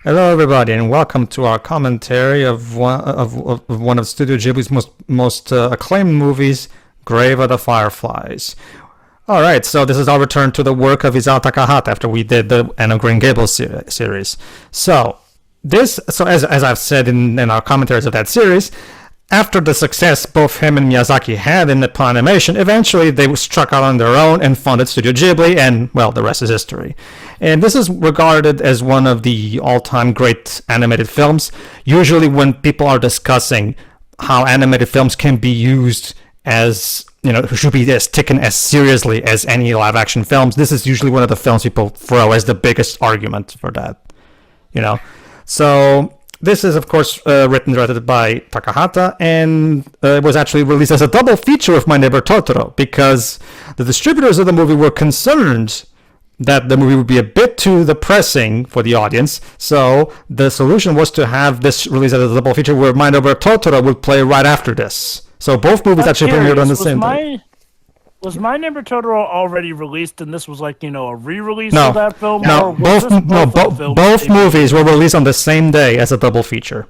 Hello, everybody, and welcome to our commentary of one of Studio Ghibli's most acclaimed movies, Grave of the Fireflies. All right, so this is our return to the work of Isao Takahata after we did the Anne of Green Gables series. So as I've said in our commentaries of that series, after the success both him and Miyazaki had in Nippon Animation, eventually they struck out on their own and founded Studio Ghibli, and, well, the rest is history. And this is regarded as one of the all-time great animated films. Usually when people are discussing how animated films can be used as, should be taken as seriously as any live-action films, this is usually one of the films people throw as the biggest argument for that, So this is, of course, written and directed by Takahata, and it was actually released as a double feature with My Neighbor Totoro, because the distributors of the movie were concerned that the movie would be a bit too depressing for the audience, so the solution was to have this released as a double feature where My Neighbor Totoro would play right after this. So both movies actually premiered on the same day. Was My Neighbor Totoro already released, and this was a re-release of that film? Both movies were released on the same day as a double feature.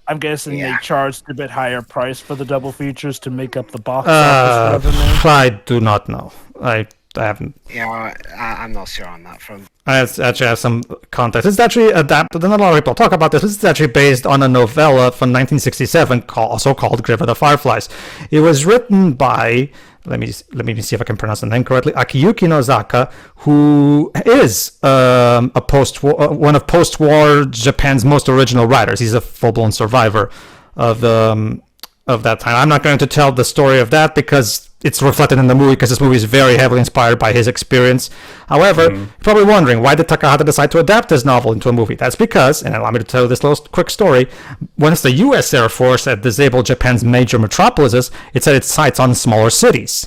I'm guessing they charged a bit higher price for the double features to make up the box office revenue. I do not know. I haven't. Yeah, I'm not sure on that front. I actually have some context. It's actually adapted, and a lot of people talk about this. This is actually based on a novella from 1967, also called Grave of the Fireflies. It was written by, let me see if I can pronounce the name correctly, Akiyuki Nozaka, who is one of post-war Japan's most original writers. He's a full-blown survivor of that time. I'm not going to tell the story of that because it's reflected in the movie, because this movie is very heavily inspired by his experience. However, you're probably wondering, why did Takahata decide to adapt this novel into a movie? That's because, and allow me to tell you this little quick story, once the U.S. Air Force had disabled Japan's major metropolises, it set its sights on smaller cities.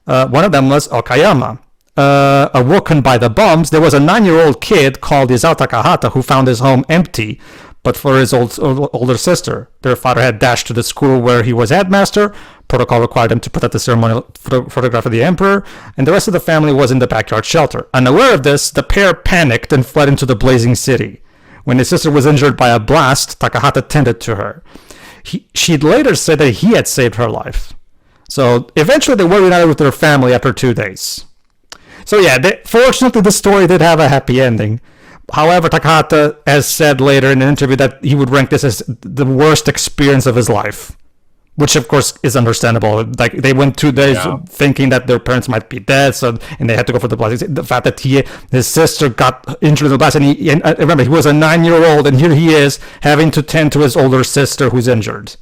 One of them was Okayama. Awoken by the bombs, there was a 9-year-old kid called Isao Takahata who found his home empty, but for his older sister. Their father had dashed to the school where he was headmaster. Protocol required him to put out the ceremonial photograph of the emperor, and the rest of the family was in the backyard shelter. Unaware of this, the pair panicked and fled into the blazing city. When his sister was injured by a blast, Takahata tended to her. She'd later said that he had saved her life. So eventually they were reunited with their family after 2 days. So yeah, fortunately the story did have a happy ending. However, Takahata has said later in an interview that he would rank this as the worst experience of his life, which of course is understandable. Like, they went 2 days thinking that their parents might be dead, and they had to go for the blast. The fact that his sister got injured in the blast, and remember, he was a 9-year-old, and here he is having to tend to his older sister who's injured.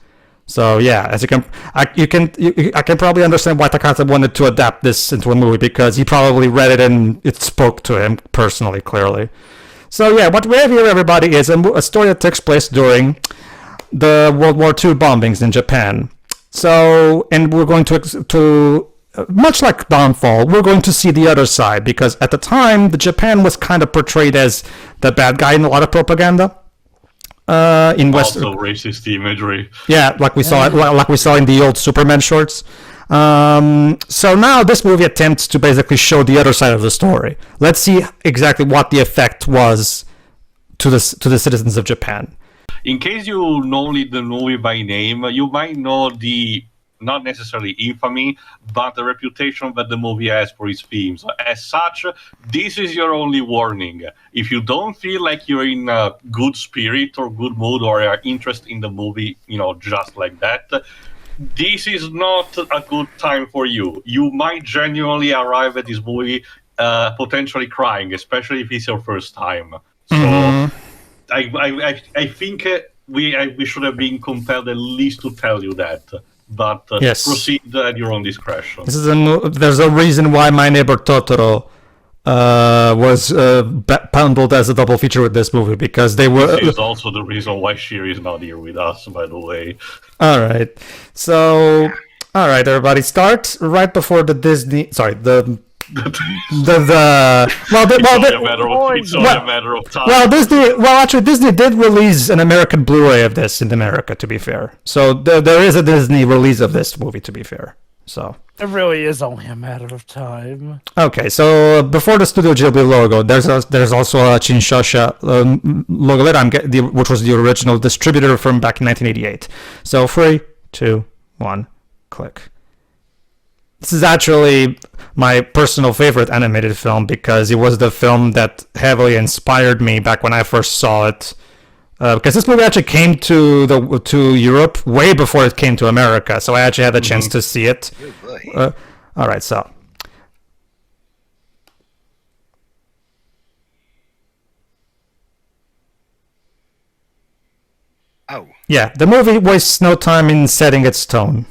So yeah, as I can probably understand why Takahata wanted to adapt this into a movie, because he probably read it and it spoke to him personally, clearly. So yeah, what we have here, everybody, is a story that takes place during the World War II bombings in Japan. So, and we're going to much like Downfall, we're going to see the other side, because at the time, the Japan was kind of portrayed as the bad guy in a lot of propaganda. In West, also racist imagery. Yeah, like we saw in the old Superman shorts. So now this movie attempts to basically show the other side of the story. Let's see exactly what the effect was to the citizens of Japan. In case you know the movie by name, you might know the, not necessarily infamy, but the reputation that the movie has for its themes. As such, this is your only warning. If you don't feel like you're in a good spirit or good mood or are interested in the movie, just like that, this is not a good time for you. You might genuinely arrive at this movie potentially crying, especially if it's your first time. So I think we should have been compelled at least to tell you that. But yes. Proceed at your own discretion. There's a reason why My Neighbor Totoro was bundled as a double feature with this movie, because they were. This is also the reason why Shiri is not here with us, by the way. All right, so everybody, start right before the Disney. Sorry, it's only a matter of time. Disney did release an American Blu-ray of this in America, to be fair. So there is a Disney release of this movie, to be fair. So. It really is only a matter of time. Okay, so before the Studio Ghibli logo, there's also a Shinshosha logo that which was the original distributor from back in 1988. So 3, 2, 1, click. This is actually my personal favorite animated film because it was the film that heavily inspired me back when I first saw it. Because this movie actually came to Europe way before it came to America, so I actually had the chance to see it. All right, so yeah, the movie wastes no time in setting its tone.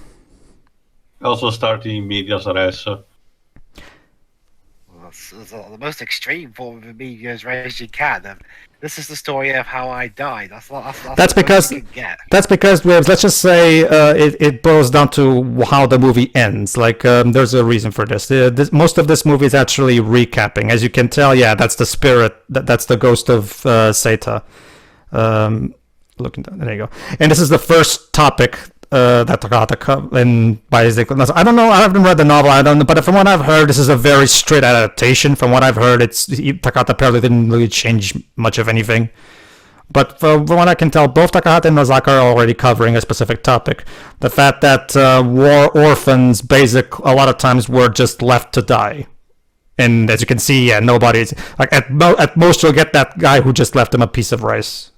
Also starting in medias res. It's the most extreme form of medias res you can. This is the story of how I died. That's because you can get. That's because let's just say it boils down to how the movie ends. Like there's a reason for this. Most of this movie is actually recapping, as you can tell. Yeah, that's the spirit. That's the ghost of Seta. Looking down, there you go. And this is the first topic that Takata and basically, I don't know. I haven't read the novel. I don't know, but from what I've heard, this is a very straight adaptation. From what I've heard, Takata apparently didn't really change much of anything. But from what I can tell, both Takahata and Nozaka are already covering a specific topic. The fact that war orphans, a lot of times, were just left to die. And as you can see, yeah, nobody's like at most you'll get that guy who just left him a piece of rice.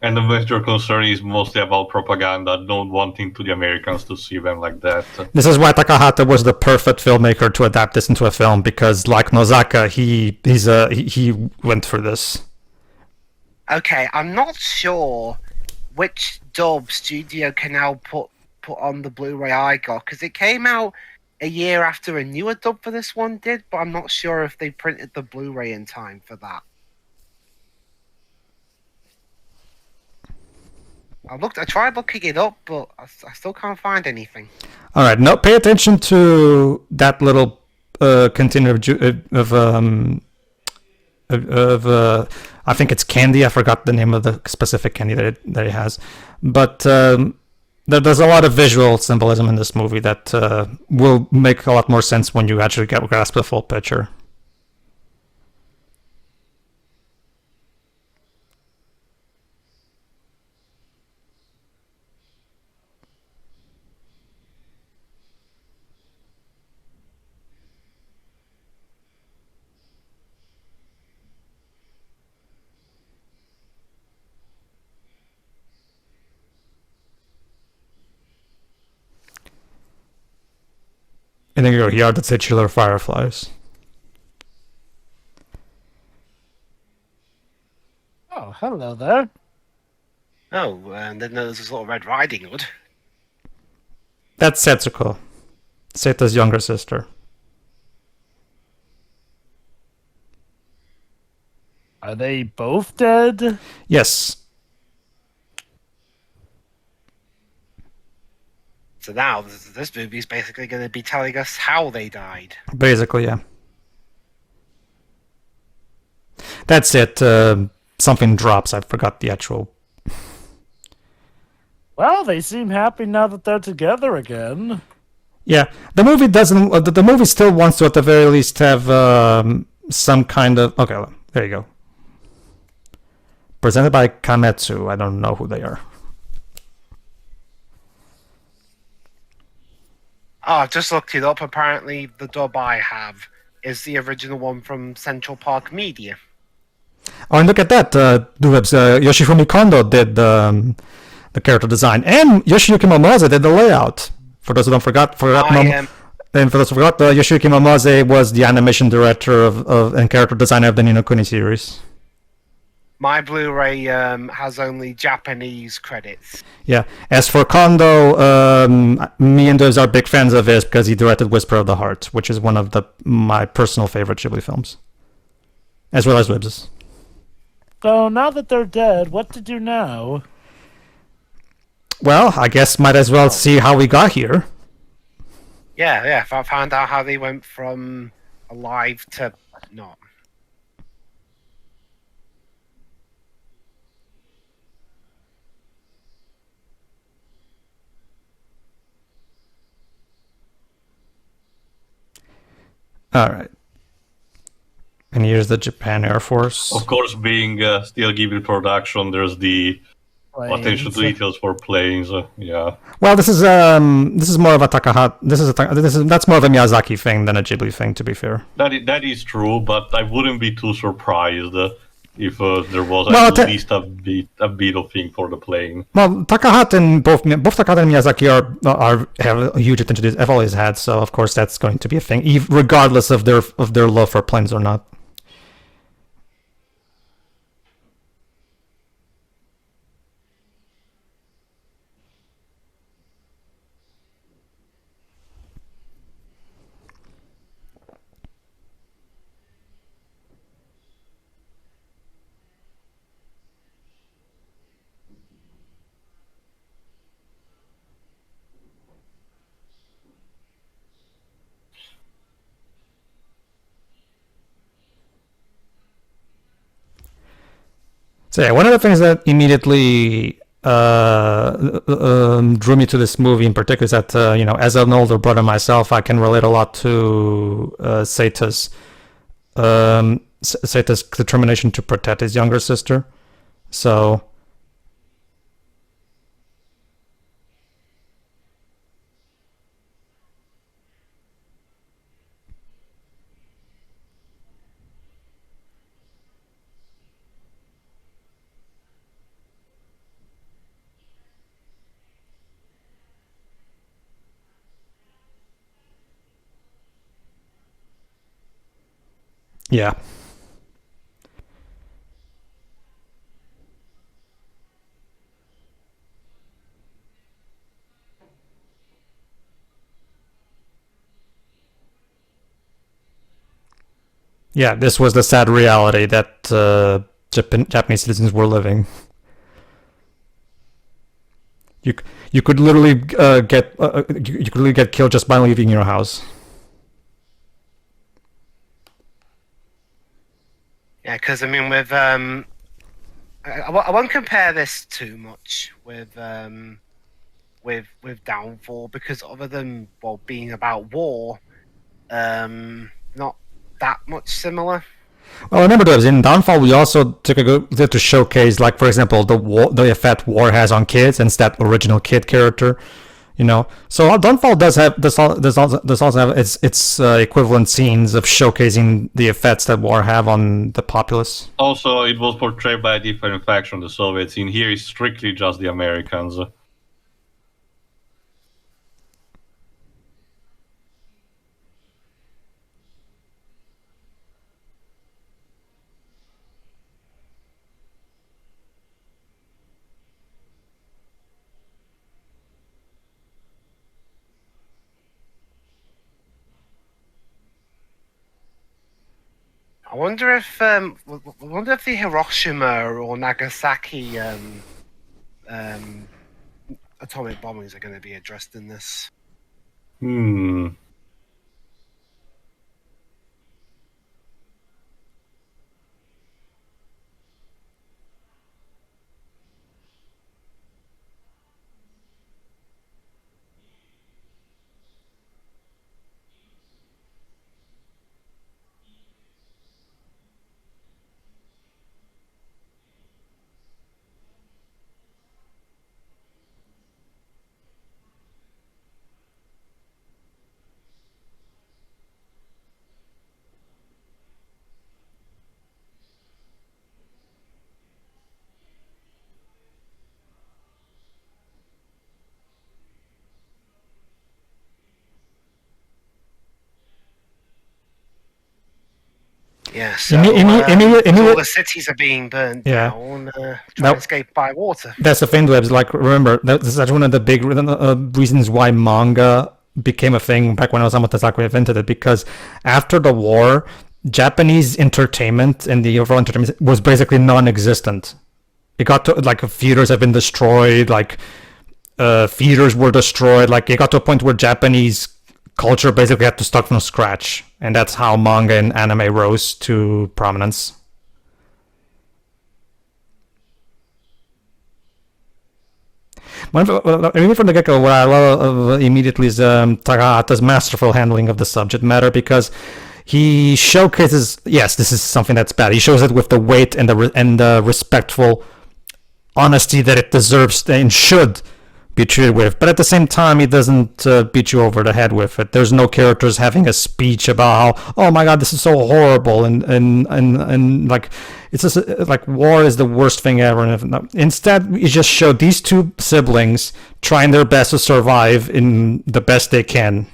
And the major concern is mostly about propaganda, not wanting to the Americans to see them like that. This is why Takahata was the perfect filmmaker to adapt this into a film, because like Nozaka, he went for this. Okay, I'm not sure which dub Studio Canal put on the Blu-ray I got, because it came out a year after a newer dub for this one did, but I'm not sure if they printed the Blu-ray in time for that. I tried looking it up, but I still can't find anything. All right, now pay attention to that little container of I think it's candy. I forgot the name of the specific candy that it has, but there's a lot of visual symbolism in this movie that will make a lot more sense when you actually grasp the full picture. And then you go, here are the titular Fireflies. Oh, hello there. Oh, and then there's this little Red Riding Hood. That's Setsuko, Seta's younger sister. Are they both dead? Yes. So now this movie is basically going to be telling us how they died. Basically, yeah. That's it. Something drops. I forgot the actual. Well, they seem happy now that they're together again. Yeah, the movie doesn't. The movie still wants to, at the very least, have some kind of. Okay, there you go. Presented by Kametsu. I don't know who they are. Oh, I've just looked it up. Apparently, the dub I have is the original one from Central Park Media. Oh, and look at that. Yoshifumi Kondo did the character design, and Yoshiyuki Momose did the layout. For those who don't forgot, and for those who forgot, Yoshiyuki Momose was the animation director and character designer of the Ni no Kuni series. My Blu-ray has only Japanese credits. Yeah. As for Kondo, me and Dubs are big fans of his because he directed Whisper of the Heart, which is one of my personal favorite Ghibli films, as well as Dubs'. So now that they're dead, what to do now? Well, I guess might as well see how we got here. Yeah. If I found out how they went from alive to not. All right. And here's the Japan Air Force. Of course, being still given production, there's the attention to details for planes. Yeah. Well, this is more of a Takahata. That's more of a Miyazaki thing than a Ghibli thing, to be fair. That is true, but I wouldn't be too surprised if there was at least a bit of thing for the plane. Well, Takahata and both Takahata and Miyazaki have a huge attention to this. Have always had, so of course that's going to be a thing, regardless of their love for planes or not. So yeah, one of the things that immediately drew me to this movie in particular is that as an older brother myself, I can relate a lot to Seta's determination to protect his younger sister. So yeah. Yeah, this was the sad reality that Japanese citizens were living. You could literally get killed just by leaving your house. Yeah, because I mean, with I won't compare this too much with Downfall, because other than being about war, not that much similar. Well, remember that in Downfall we also took a good to showcase, like, for example, the effect war has on kids, and it's that original kid character, So Downfall does also have its equivalent scenes of showcasing the effects that war have on the populace. Also, it was portrayed by a different faction, the Soviets. In here, it's strictly just the Americans. I wonder if the Hiroshima or Nagasaki atomic bombings are going to be addressed in this. Yeah, so all the cities are being burned down, trying to escape by water. That's the thing, Webs. Like, remember, this is one of the big reasons why manga became a thing back when Osamu Tezuka invented it, because after the war, Japanese entertainment and the overall entertainment was basically non-existent. It got to, like, theaters have been destroyed, like, theaters were destroyed, like, it got to a point where Japanese culture basically had to start from scratch, and that's how manga and anime rose to prominence. Even from the get-go, what I love immediately is Takahata's masterful handling of the subject matter, because he showcases. Yes, this is something that's bad. He shows it with the weight and the respectful honesty that it deserves and should be treated with, but at the same time he doesn't beat you over the head with it. There's no characters having a speech about how, oh my god, this is so horrible, and like it's just like war is the worst thing ever. And instead we just show these two siblings trying their best to survive in the best they can.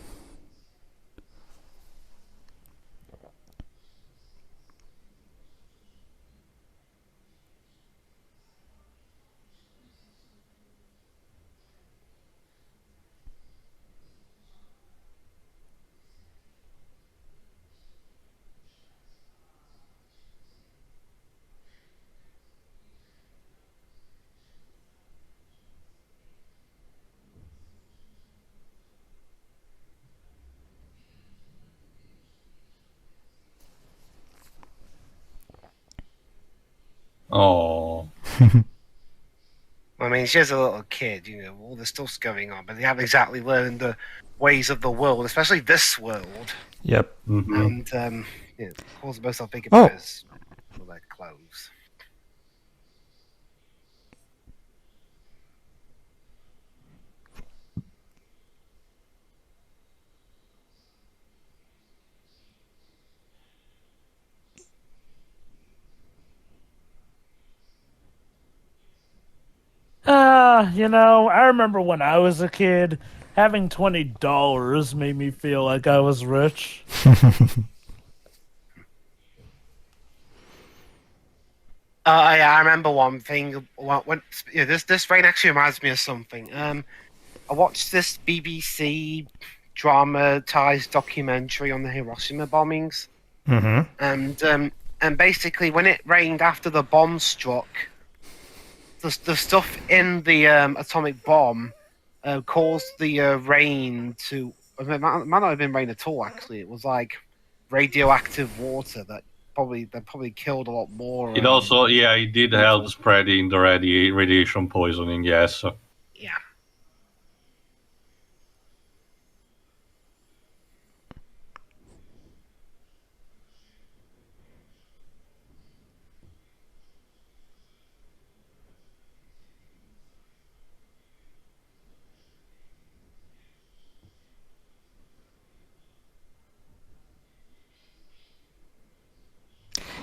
Oh. I mean, she's a little kid, you know, all the stuff's going on, but they haven't exactly learned the ways of the world, especially this world. Yep. And, you know, of course, most I'm thinking Oh. about is all their clothes. I remember when I was a kid, having $20 made me feel like I was rich. Yeah, I remember one thing. This rain actually reminds me of something. I watched this BBC dramatized documentary on the Hiroshima bombings, and basically when it rained after the bomb struck, the stuff in the atomic bomb caused the rain to. It might not have been rain at all. Actually, it was like radioactive water that probably killed a lot more. It also, it did help spreading the radiation poisoning. Yes. Yeah.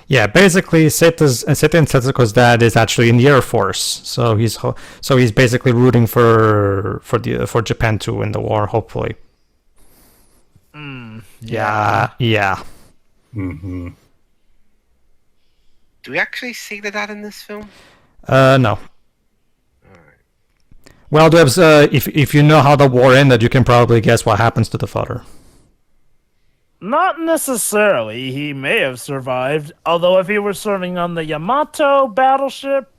Yeah, basically, Seta and Setsuko's dad is actually in the Air Force, so he's basically rooting for Japan to win the war, hopefully. Yeah. Mm-hmm. Do we actually see the dad in this film? No. Well, Debs, if you know how the war ended, you can probably guess what happens to the father. Not necessarily. He may have survived, although if he were serving on the Yamato battleship,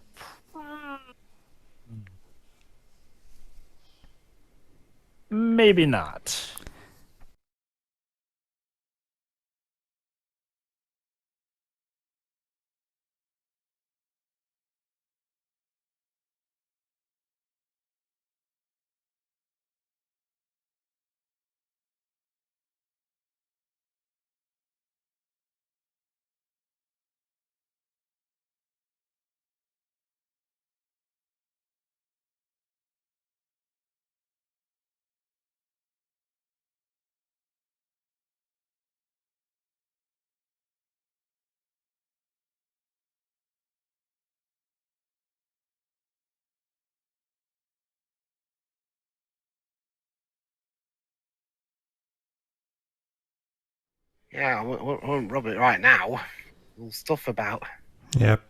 maybe not. Yeah, I won't rub it right now. All stuff about. Yep.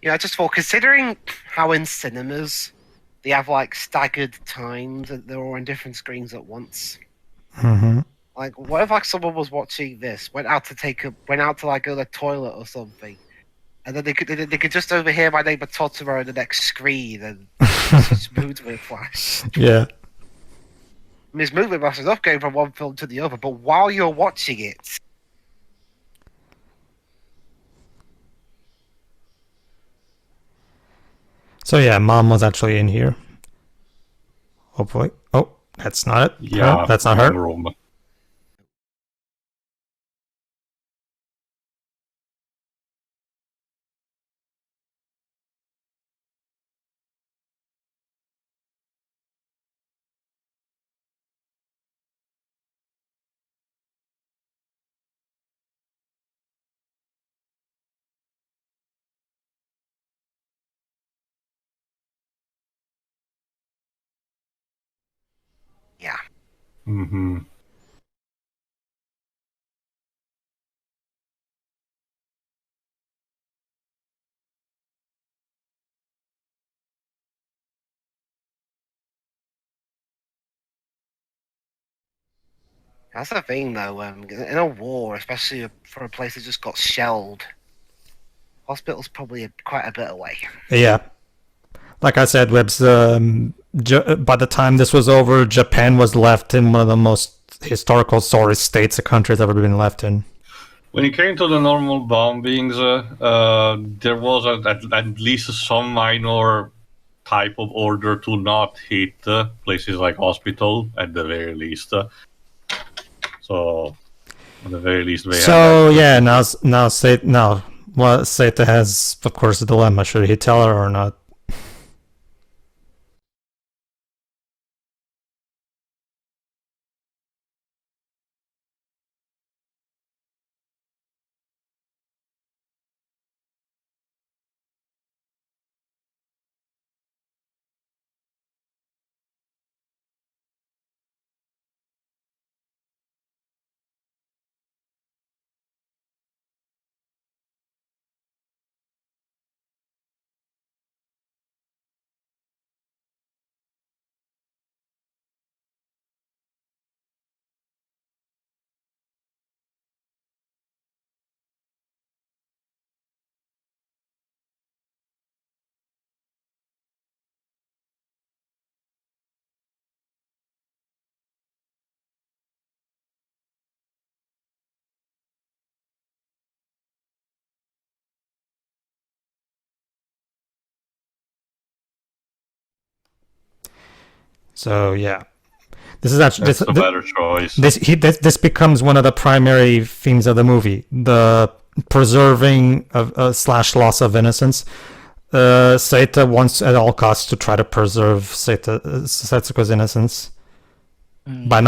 Just for considering how in cinemas they have like staggered times and they're all on different screens at once. Mm-hmm. Like, what if like someone was watching this, went out to like go to the toilet or something, and then they could just overhear my neighbor Totoro on the next screen and such movement flash. Yeah. I mean, his movement flash is not going from one film to the other, but while you're watching it. So yeah, Mom was actually in here. Hopefully. Oh, that's not it. Yeah, That's not her. wrong room. Yeah. Mm-hmm. That's the thing, though. In a war, especially for a place that just got shelled, hospital's probably quite a bit away. Yeah. Like I said, Webb's, by the time this was over, Japan was left in one of the most historical sorry states a country's ever been left in. When it came to the normal bombings, there was at least some minor type of order to not hit places like hospital, at the very least. So, at the very least, they So had yeah, now Seta has, of course, a dilemma. Should he tell her or not? So yeah, this is actually That's a better choice. this becomes one of the primary themes of the movie: the preserving of slash loss of innocence. Seta wants at all costs to try to preserve Setsuko's innocence by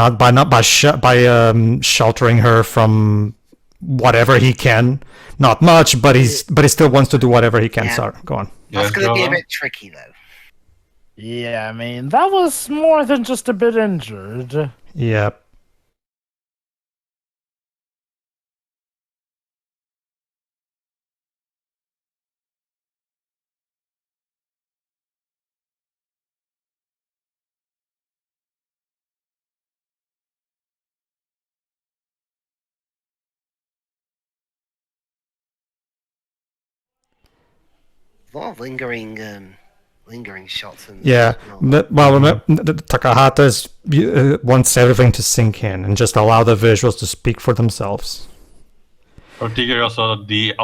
sheltering her from whatever he can. Not much, but he still wants to do whatever he can. Yeah. Sorry, go on. That's Yes, going to be a Jonah? bit tricky, though. Yeah, I mean, that was more than just a bit injured. Yeah. A lot of lingering shots. Yeah, Takahata wants everything to sink in and just allow the visuals to speak for themselves. Particularly also the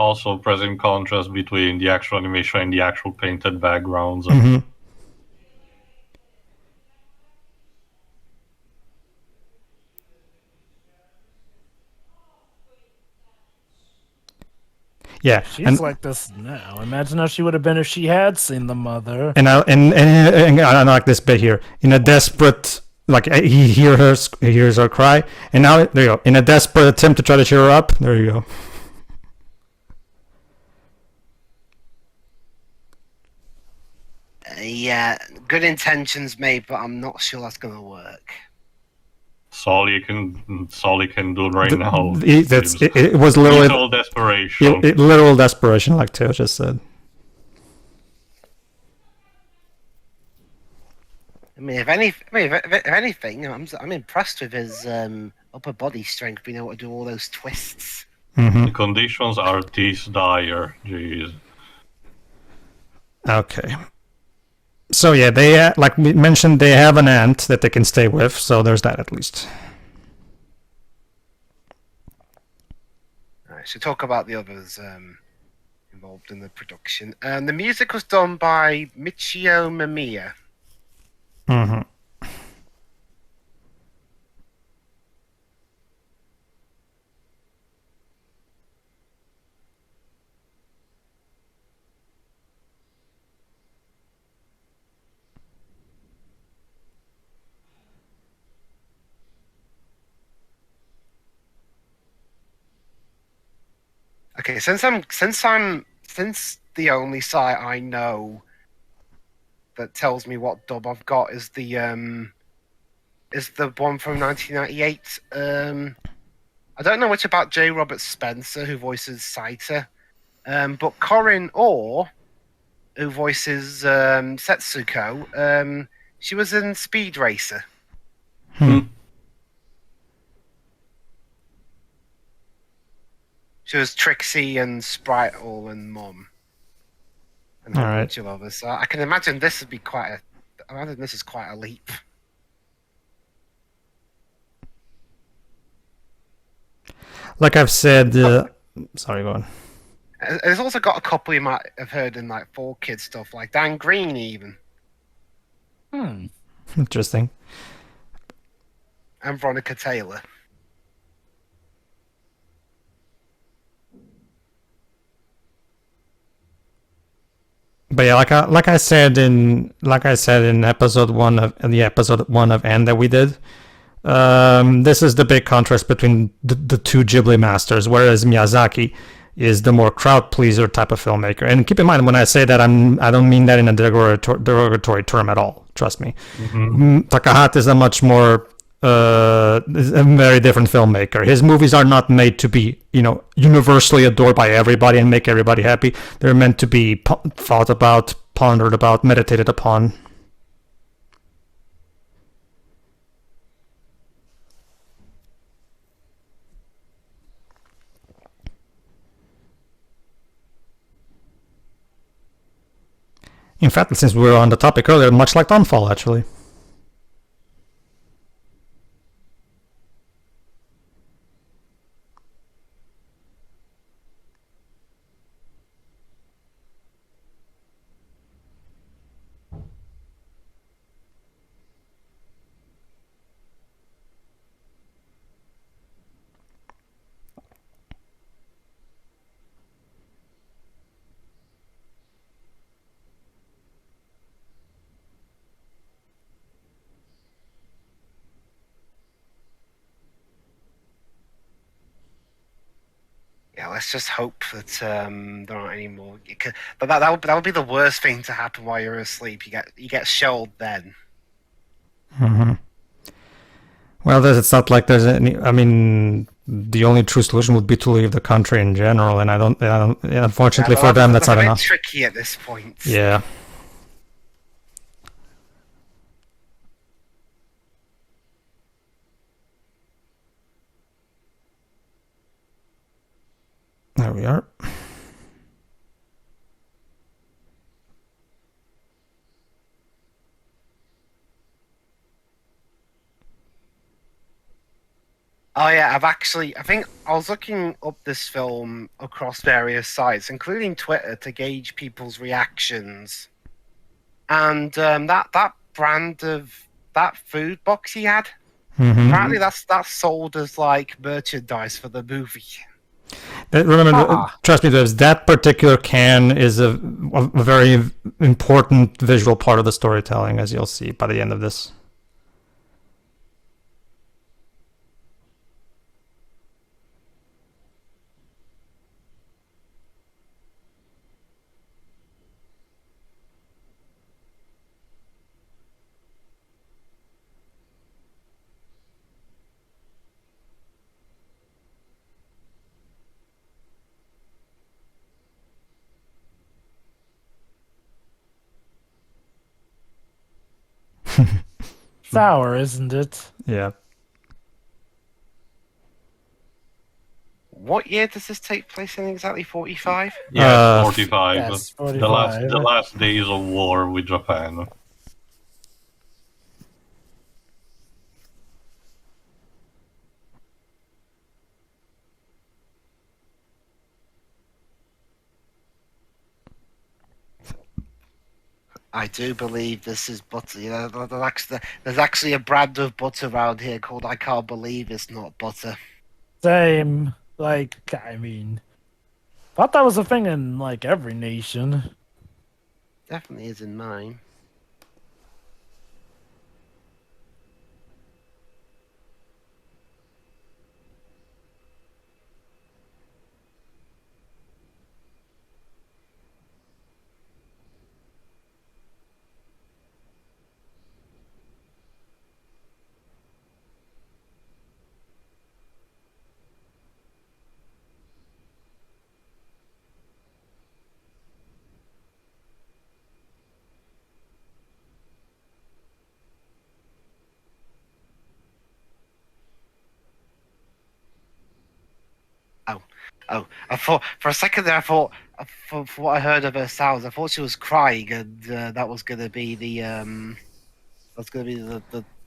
present contrast between the actual animation and the actual painted backgrounds. Mm-hmm. Yeah, She's like this now. Imagine how she would have been if she had seen the mother. and I like this bit here. In a desperate, like he hears her cry, and now there you go. In a desperate attempt to try to cheer her up, there you go. Yeah, good intentions, mate, but I'm not sure that's going to work. It's all he can do right now. It was literally Literal desperation. literal desperation, like Teo just said. I mean, if anything, I'm impressed with his upper body strength, being able to do all those twists. Mm-hmm. The conditions are this dire. Jeez. Okay. So yeah, they like we mentioned, they have an aunt that they can stay with, so there's that at least. All right, so talk about the others involved in the production. And the music was done by Michio Mamiya. Mm-hmm. Okay, since the only site I know that tells me what dub I've got is the one from 1998. I don't know much about J. Robert Spencer, who voices Saita, but Corinne Orr, who voices Setsuko, she was in Speed Racer. She was Trixie and Spritle and Mum. And a All right. bunch of others. So I can imagine this would be I imagine this is quite a leap. Like I've said, sorry, go on. It's also got a couple you might have heard in like 4Kids stuff, like Dan Green even. Interesting. And Veronica Taylor. But yeah, like I said in episode 1 of N that we did, this is the big contrast between the two Ghibli masters, whereas Miyazaki is the more crowd pleaser type of filmmaker. And keep in mind, when I say that, I don't mean that in a derogatory term at all. Trust me. Takahata is a much more is a very different filmmaker. His movies are not made to be, universally adored by everybody and make everybody happy. They're meant to be thought about, pondered about, meditated upon. In fact, since we were on the topic earlier, much like Dawnfall, actually. Yeah, let's just hope that there aren't any more. But that would be the worst thing to happen while you're asleep. You get shelled then. Mm-hmm. Well, it's not like there's any. I mean, the only true solution would be to leave the country in general, and I don't unfortunately for them, that's not enough. It's tricky at this point. Yeah. There we are. Oh yeah, I think I was looking up this film across various sites, including Twitter, to gauge people's reactions. And that brand of that food box he had, apparently that's sold as like merchandise for the movie. Remember, trust me, that particular can is a very important visual part of the storytelling, as you'll see by the end of this. Sour, isn't it? Yeah. What year does this take place in exactly? 45? Yeah, 45. Yes, 45. The last days of war with Japan. I do believe this is butter. You know, there's actually a brand of butter around here called I Can't Believe It's Not Butter. Same. Like, I mean, thought that was a thing in like every nation. Definitely is in mine. Oh, I thought for a second there. I thought, for what I heard of her sounds, I thought she was crying, and that was going to be the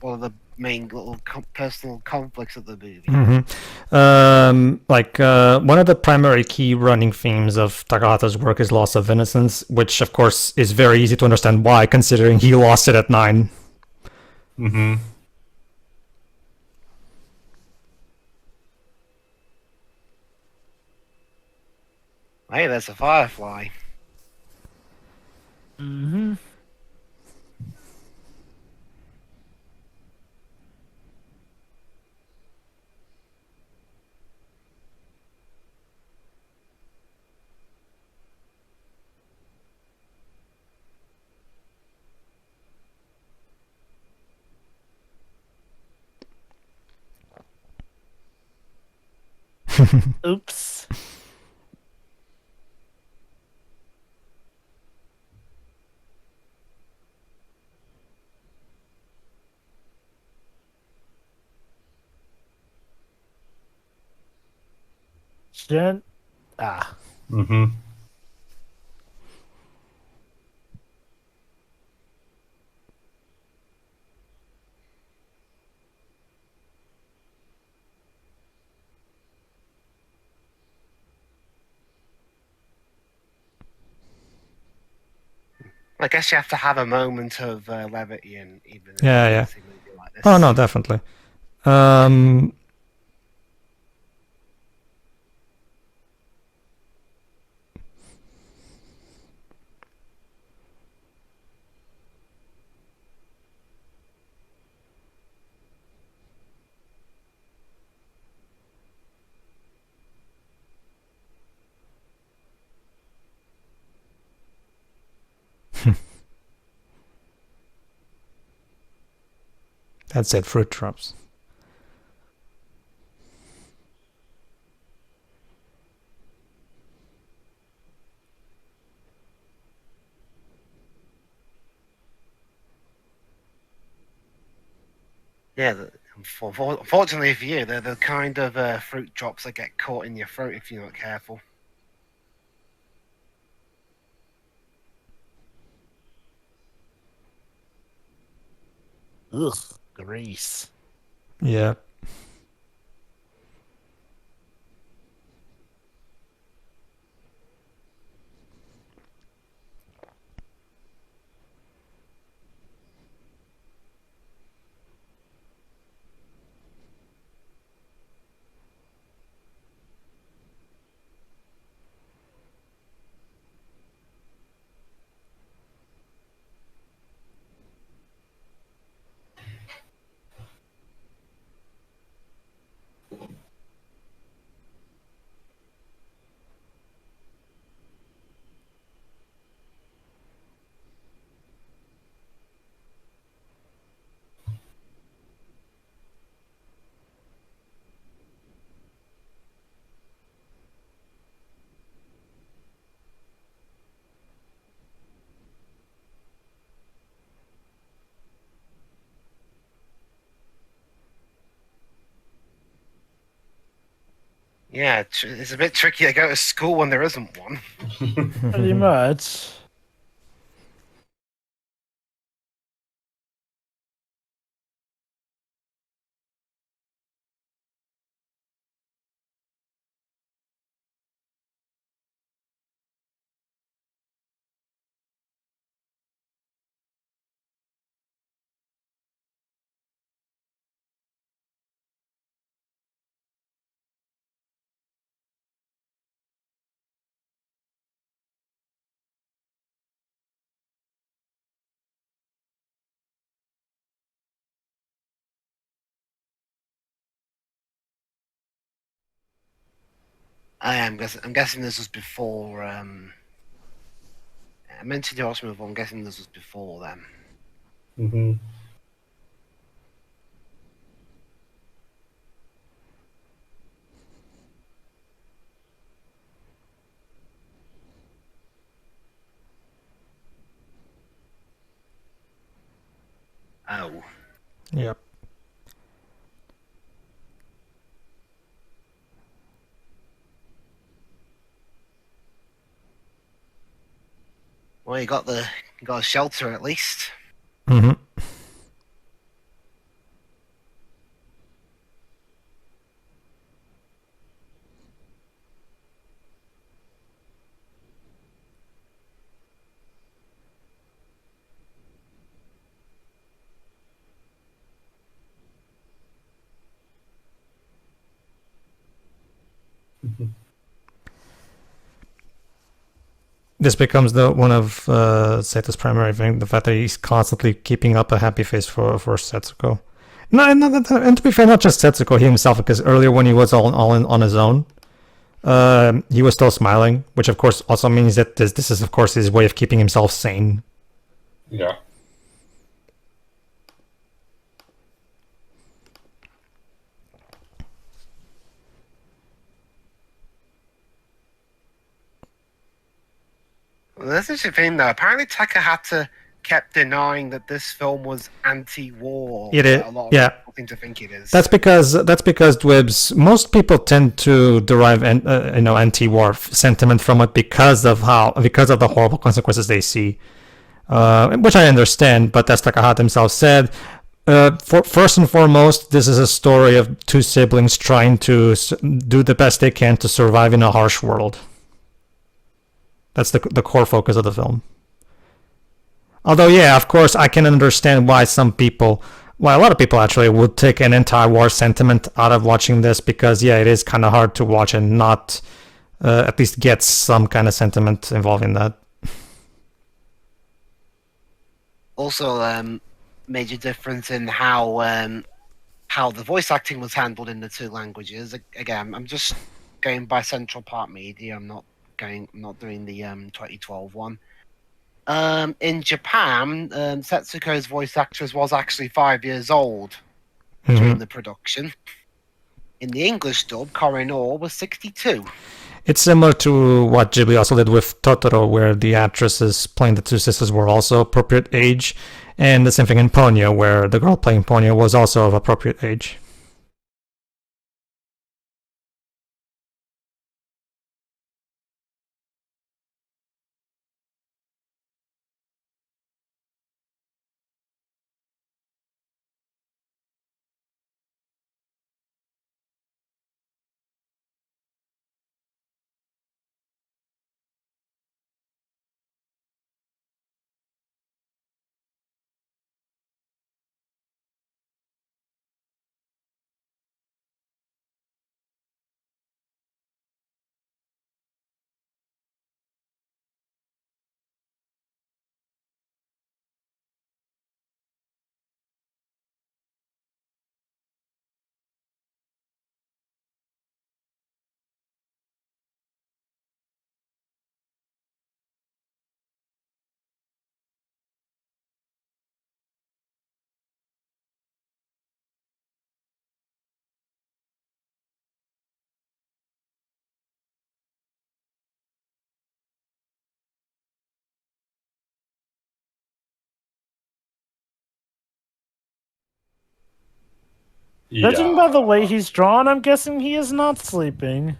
one of the main little personal conflicts of the movie. One of the primary key running themes of Takahata's work is loss of innocence, which of course is very easy to understand why, considering he lost it at 9. Mm-hmm. Hey, there's a Firefly. Mm-hmm. Oops. Shit. Ah. Mm-hmm. I guess you have to have a moment of levity, and even in Yeah, a yeah. fantasy movie like this. Oh no, definitely. Um, that's it, fruit drops. Yeah, unfortunately for you, they're the kind of fruit drops that get caught in your throat if you're not careful. Ugh. Grease. Yeah. Yeah, it's a bit tricky to go to school when there isn't one. Pretty much. I'm guessing this was before. I mentioned the horseman before. I'm guessing this was before then. Mm-hmm. Oh. Yep. Well, you got a shelter at least. Mm-hmm. This becomes one of Seto's primary thing, the fact that he's constantly keeping up a happy face for Setsuko. No, and to be fair, not just Setsuko, he himself, because earlier when he was all in on his own, he was still smiling, which of course also means that this is of course his way of keeping himself sane. Yeah. Well, that's the interesting thing, though. Apparently, Takahata kept denying that this film was anti-war. It is, A lot of yeah. people seem to think it is. That's because Dwibs. Most people tend to derive anti-war sentiment from it because of the horrible consequences they see, which I understand. But as Takahata himself said, first and foremost, this is a story of two siblings trying to do the best they can to survive in a harsh world. That's the core focus of the film. Although, yeah, of course, I can understand why a lot of people actually would take an anti-war sentiment out of watching this, because, yeah, it is kind of hard to watch and not at least get some kind of sentiment involving that. Also, major difference in how the voice acting was handled in the two languages. Again, I'm just going by Central Park Media. I'm not doing the 2012 one. In Japan, Setsuko's voice actress was actually 5 years old during the production. In the English dub, Korinor was 62. It's similar to what Ghibli also did with Totoro, where the actresses playing the two sisters were also appropriate age, and the same thing in Ponyo, where the girl playing Ponyo was also of appropriate age. Judging by the way he's drawn, I'm guessing he is not sleeping.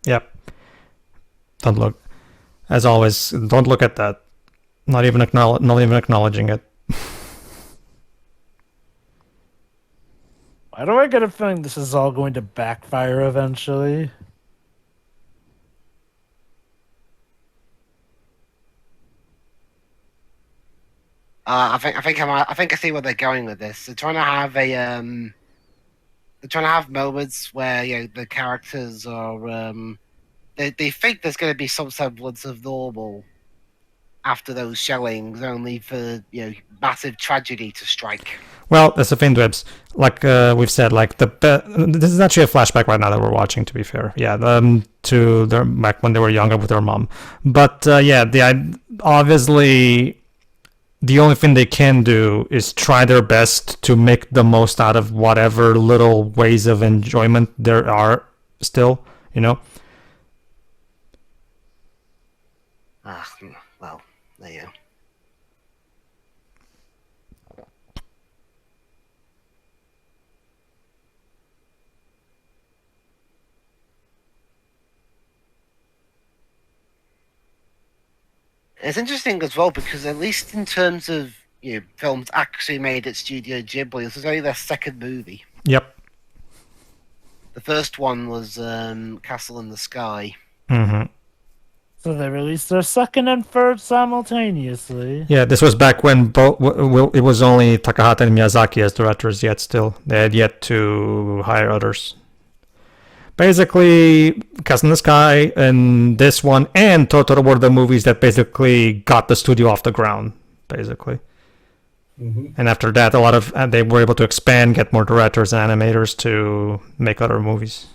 Yep. Don't look. As always, don't look at that. Not even acknowledging it. Why do I get a feeling this is all going to backfire eventually? I think I see where they're going with this. They're trying to have moments where the characters are they think there's going to be some semblance of normal after those shellings, only for massive tragedy to strike. Well, that's the thing, Dwebs. Like we've said, like this is actually a flashback right now that we're watching. To be fair, yeah, to their back when they were younger with their mom. But yeah, obviously the only thing they can do is try their best to make the most out of whatever little ways of enjoyment there are still. You know. Well, there you go. It's interesting as well because at least in terms of films actually made at Studio Ghibli, this was only their second movie. Yep. The first one was Castle in the Sky. Mm-hmm. So they released their second and third simultaneously. Yeah, this was back when it was only Takahata and Miyazaki as directors yet still. They had yet to hire others. Basically, Castle in the Sky and this one and Totoro were the movies that basically got the studio off the ground, basically. Mm-hmm. And after that, they were able to expand, get more directors and animators to make other movies.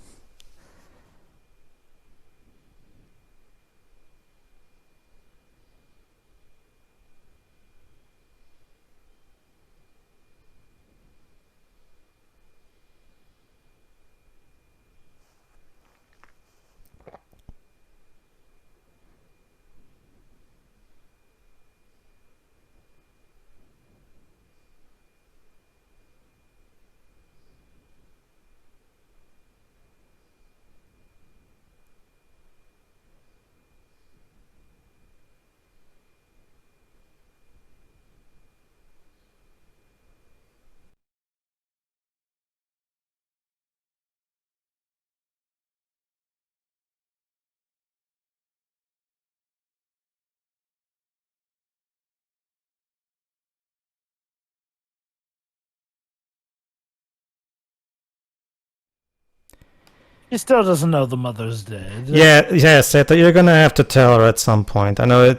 She still doesn't know the mother's dead. Yeah, Seta, you're gonna have to tell her at some point. I know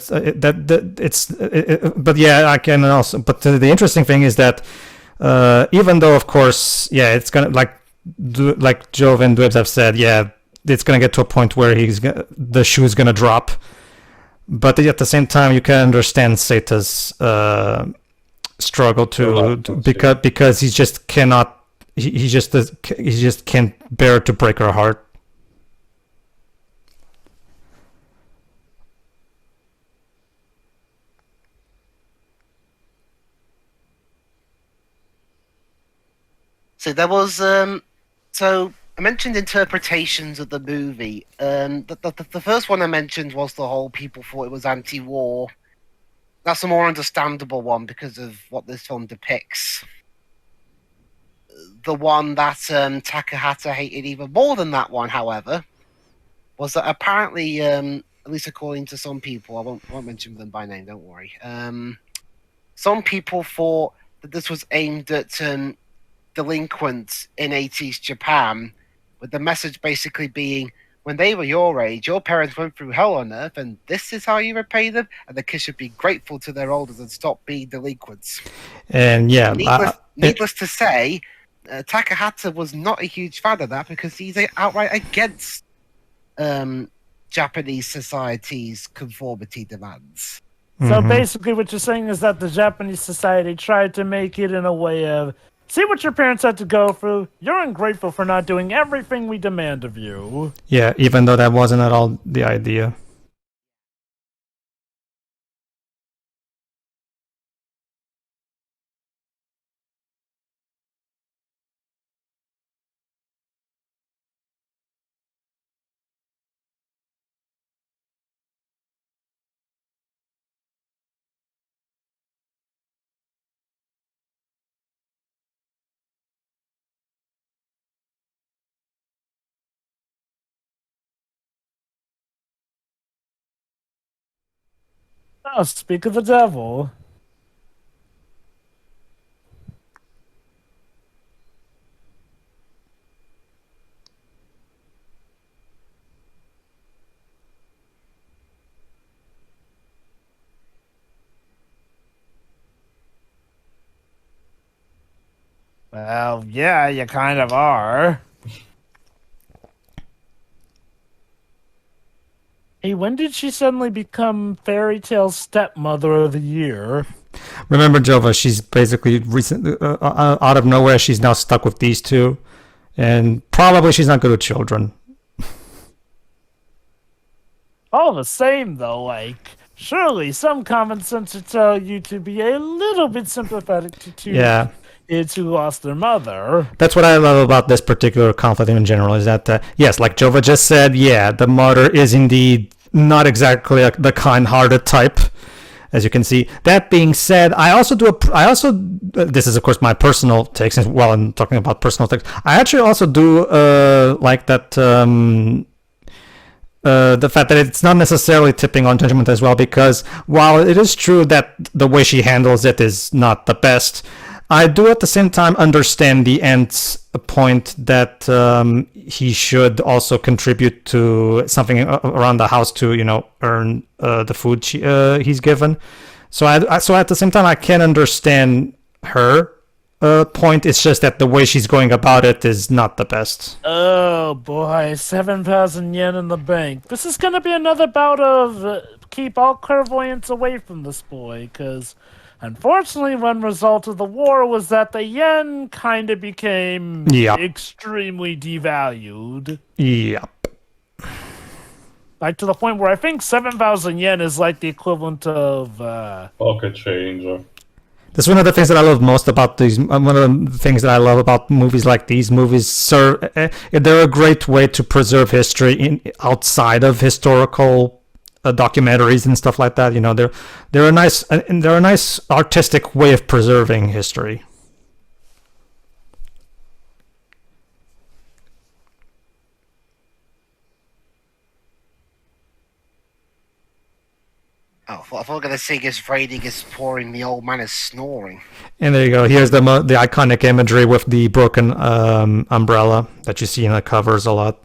but yeah, I can also. But the interesting thing is that even though, of course, yeah, it's gonna like Jove and Dwebs have said, yeah, it's gonna get to a point where the shoe's gonna drop. But at the same time, you can understand Seta's struggle because he just cannot. He just can't bear to break her heart. So there was so I mentioned interpretations of the movie. The first one I mentioned was the whole people thought it was anti-war. That's a more understandable one because of what this film depicts. The one that Takahata hated even more than that one, however, was that apparently, at least according to some people, I won't mention them by name, don't worry. Some people thought that this was aimed at delinquents in 80s Japan, with the message basically being, when they were your age, your parents went through hell on earth, and this is how you repay them, and the kids should be grateful to their elders and stop being delinquents. And yeah, needless to say, Takahata was not a huge fan of that because he's outright against Japanese society's conformity demands. So basically what you're saying is that the Japanese society tried to make it in a way of, see what your parents had to go through, you're ungrateful for not doing everything we demand of you. Yeah, even though that wasn't at all the idea. Oh, speak of the devil. Well, yeah, you kind of are. Hey, when did she suddenly become Fairy Tale Stepmother of the Year? Remember, Jova, she's basically out of nowhere, she's now stuck with these two. And probably she's not good with children. All the same, though, like, surely some common sense would tell you to be a little bit sympathetic to Yeah. kids who lost their mother. That's what I love about this particular conflict in general, is that, yes, like Jova just said, yeah, the mother is indeed not exactly the kind-hearted type, as you can see. That being said, this is of course my personal takes, while I'm talking about personal takes, I actually also do like that, the fact that it's not necessarily tipping on judgment as well, because while it is true that the way she handles it is not the best, I do at the same time understand the Ant's point that he should also contribute to something around the house to, earn the food he's given. So at the same time, I can understand her point. It's just that the way she's going about it is not the best. Oh boy, 7,000 yen in the bank. This is gonna be another bout of keep all clairvoyance away from this boy, because unfortunately one result of the war was that the yen kind of became extremely devalued. Yep. Like to the point where I think 7,000 yen is like the equivalent of Pocket change. That's one of the things that I love most about these. One of the things that I love about movies like these. Movies serve. They're a great way to preserve history outside of historical documentaries and stuff like that. They're a nice artistic way of preserving history. Oh, I thought going to sing is raiding is pouring, the old man is snoring. And there you go. Here's the iconic imagery with the broken umbrella that you see in the covers a lot.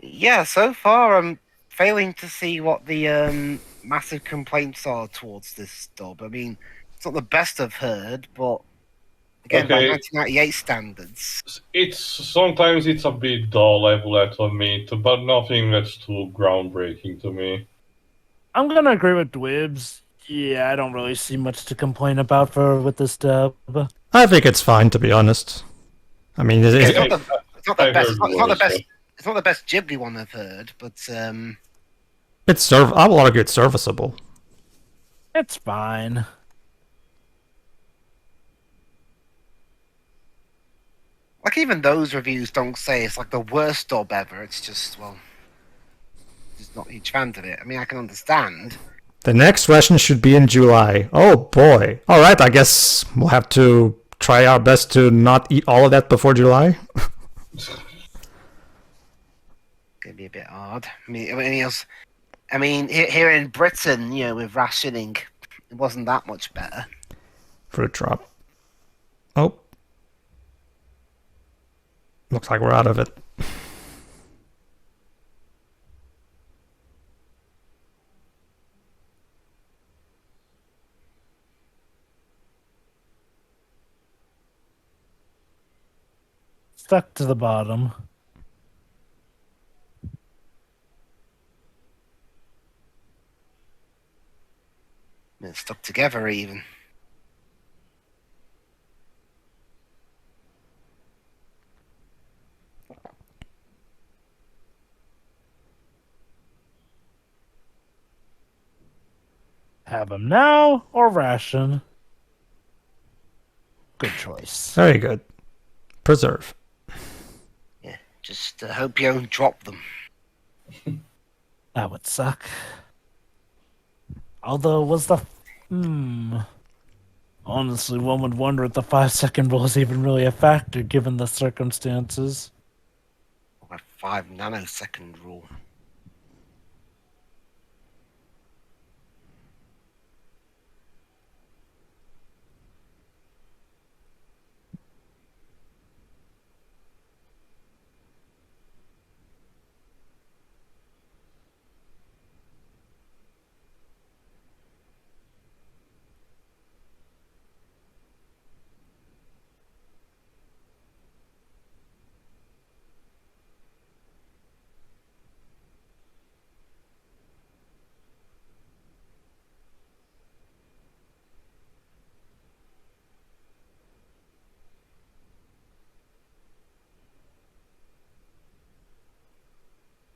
Yeah, so far I'm failing to see what the massive complaints are towards this dub. I mean, it's not the best I've heard, but again, by 1998 standards, Sometimes it's a bit dull, I will admit, but nothing that's too groundbreaking to me. I'm gonna agree with Dwibs. Yeah, I don't really see much to complain about with this dub. I think it's fine, to be honest. I mean, it's not the best. It's not the best. It's not the best Ghibli one I've heard, but I will argue it's serviceable. It's fine. Like, even those reviews don't say it's like the worst dub ever. It's just, just not a huge fan of it. I mean, I can understand. The next session should be in July. Oh boy. Alright, I guess we'll have to try our best to not eat all of that before July. Gonna be a bit hard. I mean, here in Britain, with rationing, it wasn't that much better. Fruit drop. Oh. Looks like we're out of it. Stuck to the bottom. And stuck together even. Have them now or ration? Good choice. Very good. Preserve. Yeah, just hope you don't drop them. That would suck. Although, was the... Honestly, one would wonder if the 5-second rule is even really a factor, given the circumstances. Or 5 nanosecond rule.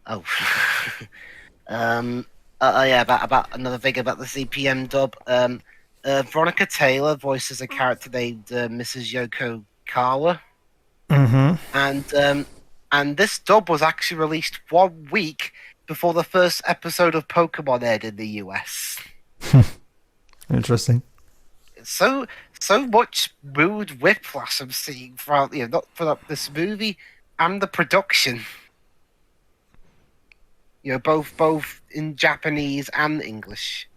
Oh. Yeah, about another thing about the CPM dub. Veronica Taylor voices a character named Mrs. Yoko Kawa. Mm-hmm. And this dub was actually released 1 week before the first episode of Pokemon aired in the US. Interesting. So much mood whiplash I'm seeing throughout, not for this movie and the production. Both in Japanese and English.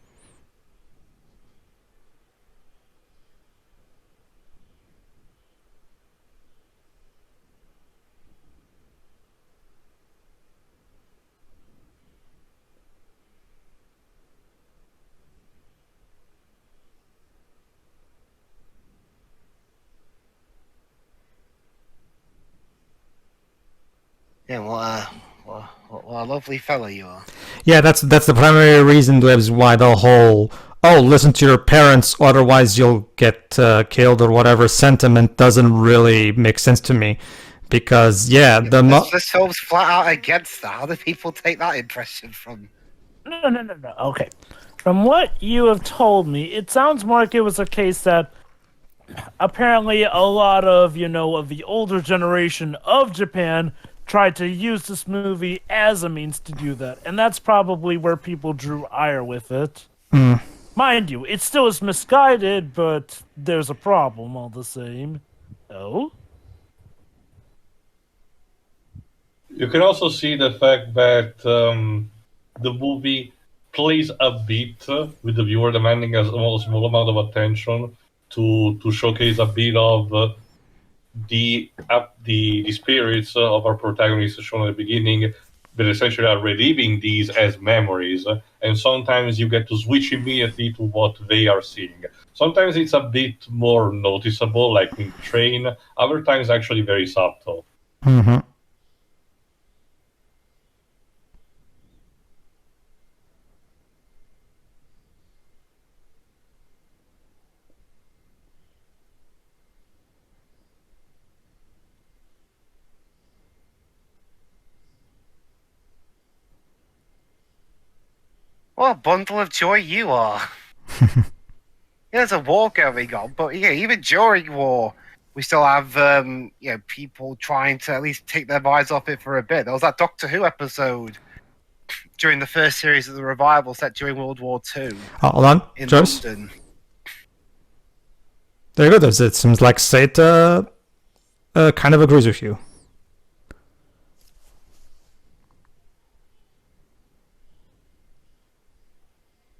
Yeah, what a lovely fellow you are. Yeah, that's the primary reason, Dwebs, why the whole listen to your parents, otherwise you'll get killed or whatever sentiment doesn't really make sense to me. Because, this film's flat out against that. How do people take that impression from? No. Okay. From what you have told me, it sounds more like it was a case that apparently a lot of, of the older generation of Japan tried to use this movie as a means to do that. And that's probably where people drew ire with it. Mind you, it still is misguided, but there's a problem all the same. Oh? You can also see the fact that the movie plays a bit with the viewer demanding a small amount of attention to showcase a bit of the spirits of our protagonists shown at the beginning, but essentially are reliving these as memories, and sometimes you get to switch immediately to what they are seeing. Sometimes it's a bit more noticeable, like in Train. Other times, actually very subtle. Mm-hmm. What a bundle of joy you are. There's a war going on, but even during war, we still have people trying to at least take their minds off it for a bit. There was that Doctor Who episode during the first series of the revival set during World War II. Hold on, in Joyce. London. There you go. It seems like Seta kind of agrees with you.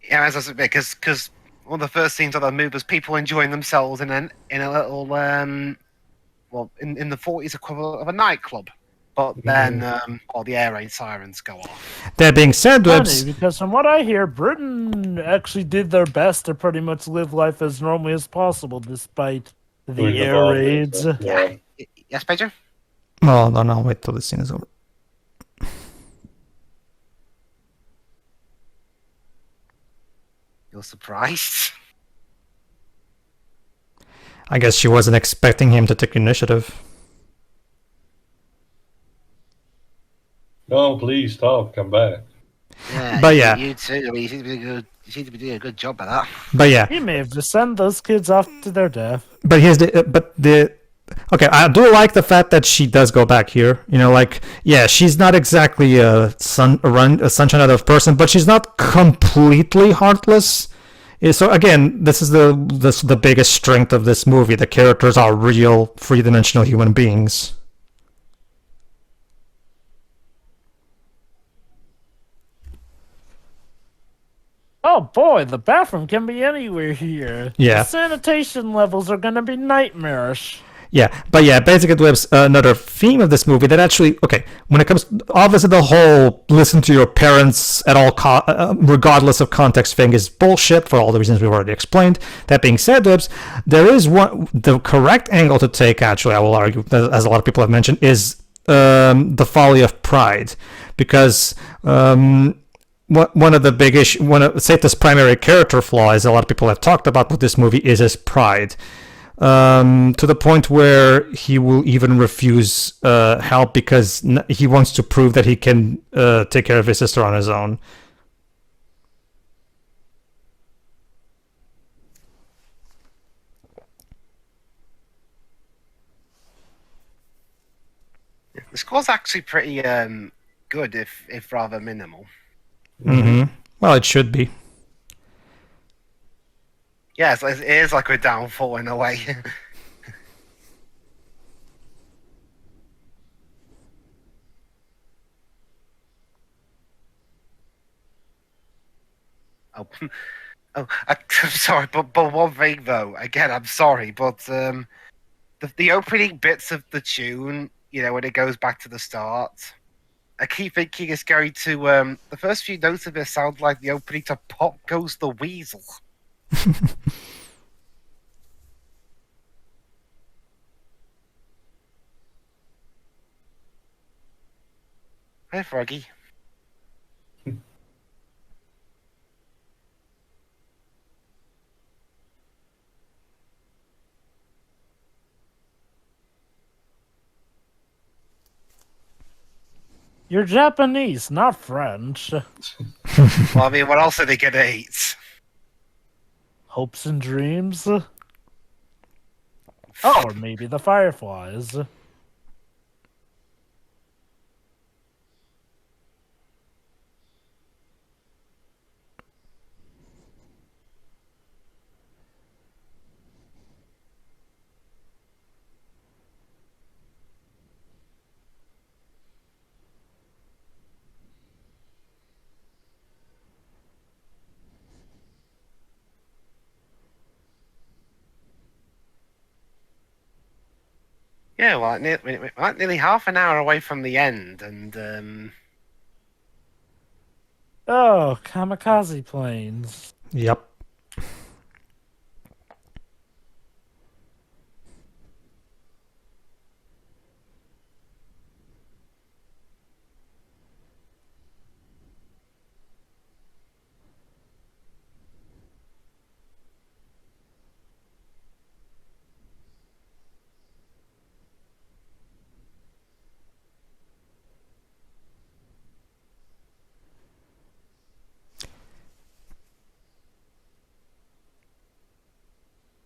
Yeah, as I said, because one of the first scenes of the movie was people enjoying themselves in a little in the 40s equivalent of a nightclub. But then all the air raid sirens go off. That being said, Funny, because from what I hear, Britain actually did their best to pretty much live life as normally as possible, despite the air raids. Yeah. Yes, Pedro? Oh, no, wait till the scene is over. You're surprised? I guess she wasn't expecting him to take initiative. No, please stop. Come back. Yeah, But yeah. You too. I mean, you seem to be doing a good job at that. But yeah. He may have just sent those kids off to their death. But okay, I do like the fact that she does go back here. She's not exactly a sunshine out of person, but she's not completely heartless. So again, this is the biggest strength of this movie. The characters are real, three-dimensional human beings. Oh boy, the bathroom can be anywhere here. Yeah. The sanitation levels are gonna be nightmarish. Yeah, but basically there's another theme of this movie that actually, okay, when it comes, obviously the whole listen to your parents at all, regardless of context thing is bullshit for all the reasons we've already explained. That being said, Dibs, there is the correct angle to take, actually, I will argue, as a lot of people have mentioned, is the folly of pride. Because one of the big issues, Seta's primary character flaw, as a lot of people have talked about with this movie, is his pride. to the point where he will even refuse help because he wants to prove that he can take care of his sister on his own. The score's actually pretty good, if rather minimal. Mm-hmm. Well, it should be. Yeah, it is like a downfall in a way. Oh, I'm sorry, but one thing though. Again, I'm sorry, but the opening bits of the tune, when it goes back to the start, I keep thinking it's going to the first few notes of it sound like the opening to "Pop Goes the Weasel." Hey, Froggy. You're Japanese, not French. Well, I mean, what else are they gonna eat? Hopes and dreams? Or maybe the Fireflies. Yeah, well, we're nearly half an hour away from the end, and Oh, kamikaze planes. Yep.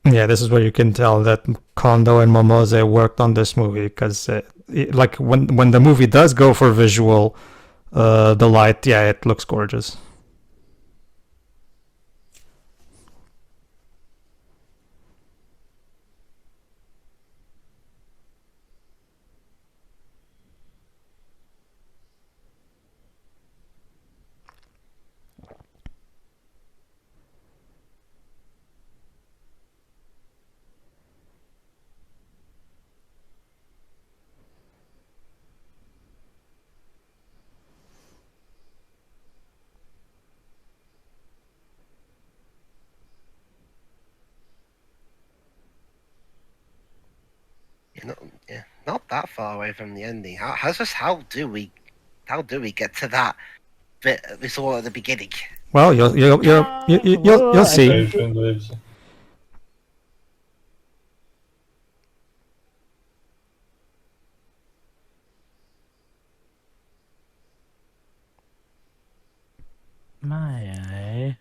Yeah, this is where you can tell that Kondo and Momose worked on this movie because, like, when the movie does go for visual delight, yeah, it looks gorgeous. not that far away from the ending. How do we get to that bit we saw at the beginning? Well, you'll see. Patient lives. My.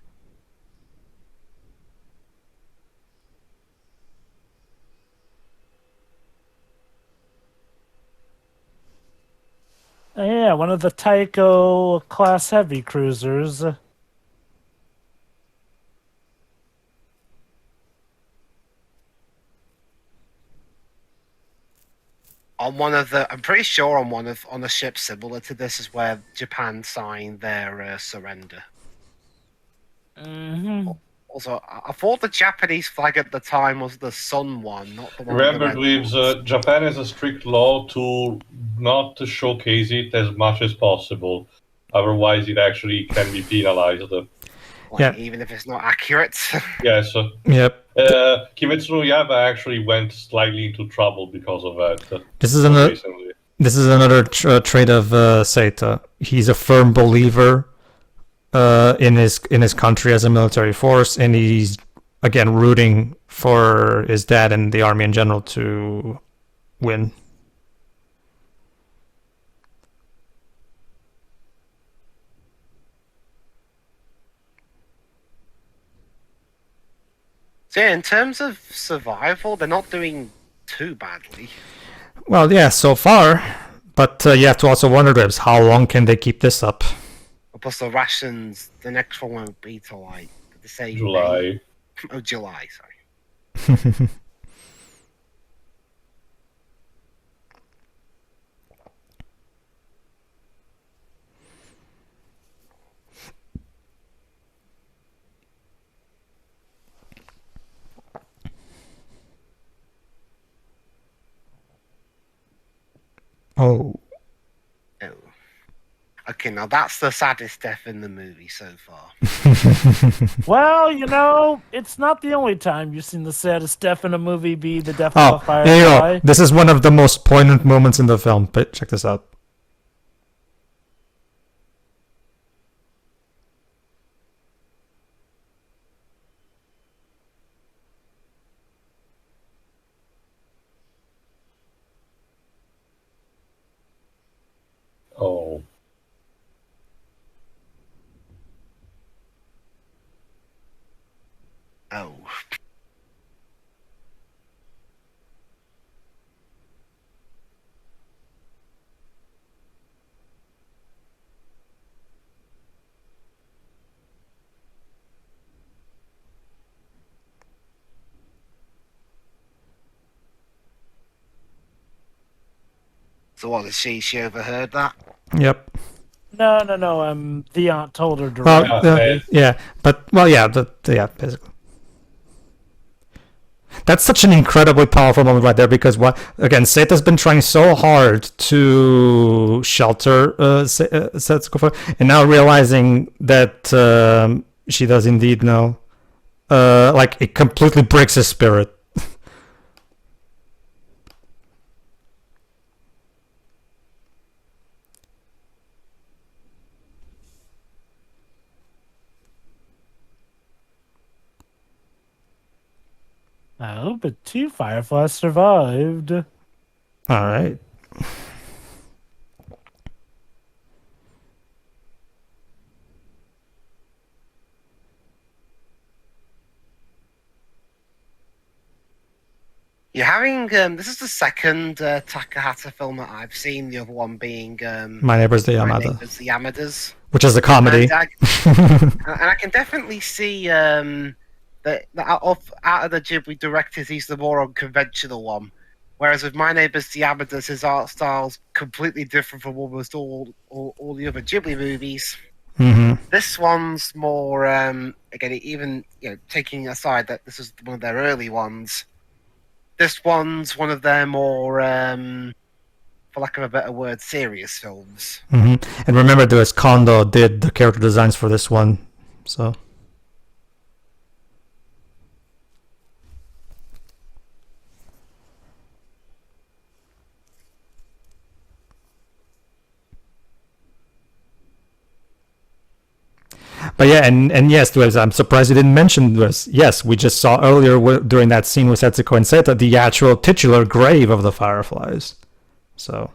Yeah, one of the Tycho class heavy cruisers. I'm pretty sure on a ship similar to this is where Japan signed their surrender. Mm-hmm. Also, I thought the Japanese flag at the time was the Sun one, not the one. Remember, Dweebs, Japan has a strict law to not to showcase it as much as possible. Otherwise, it actually can be penalized. Yeah. Even if it's not accurate. Yes. Yep. Kimetsu no Yaiba actually went slightly into trouble because of that. This is another. Recently. This is another trait of Seita. He's a firm believer in his country as a military force, and he's again, rooting for his dad and the army in general to win. So yeah, in terms of survival, they're not doing too badly. Well, yeah, so far. But you have to also wonder, Drebs, how long can they keep this up? Plus the rations, the next one won't be till like they say July. May. Oh, July. Sorry. Oh. Oh. Okay, now that's the saddest death in the movie so far. Well, you know, it's not the only time you've seen the saddest death in a movie be the death Oh, of a there you firefly. go. This is one of the most poignant moments in the film. But check this out. Oh. Oh. So what, is she overheard that? Yep. No. The aunt told her Well, directly. yeah, but yeah, basically. That's such an incredibly powerful moment right there because Seta's been trying so hard to shelter Setsuko, and now realizing that she does indeed know, like it completely breaks his spirit. Oh, but 2 fireflies survived. All right. You're having this is the second Takahata film that I've seen. The other one being My Neighbor's the My Yamada, Neighbor's the Yamadas, which is a comedy. and I can definitely see that out of the Ghibli directors, he's the more unconventional one. Whereas with My Neighbor's the Yamadas, his art style's completely different from almost all the other Ghibli movies. Mm-hmm. This one's more again, even taking aside that this is one of their early ones. This one's one of their more, for lack of a better word, serious films. Mm-hmm. And remember, there was Kondo did the character designs for this one, so. But yeah, and yes, I'm surprised you didn't mention this. Yes, we just saw earlier during that scene with Setsuko and Seta the actual titular grave of the Fireflies. So.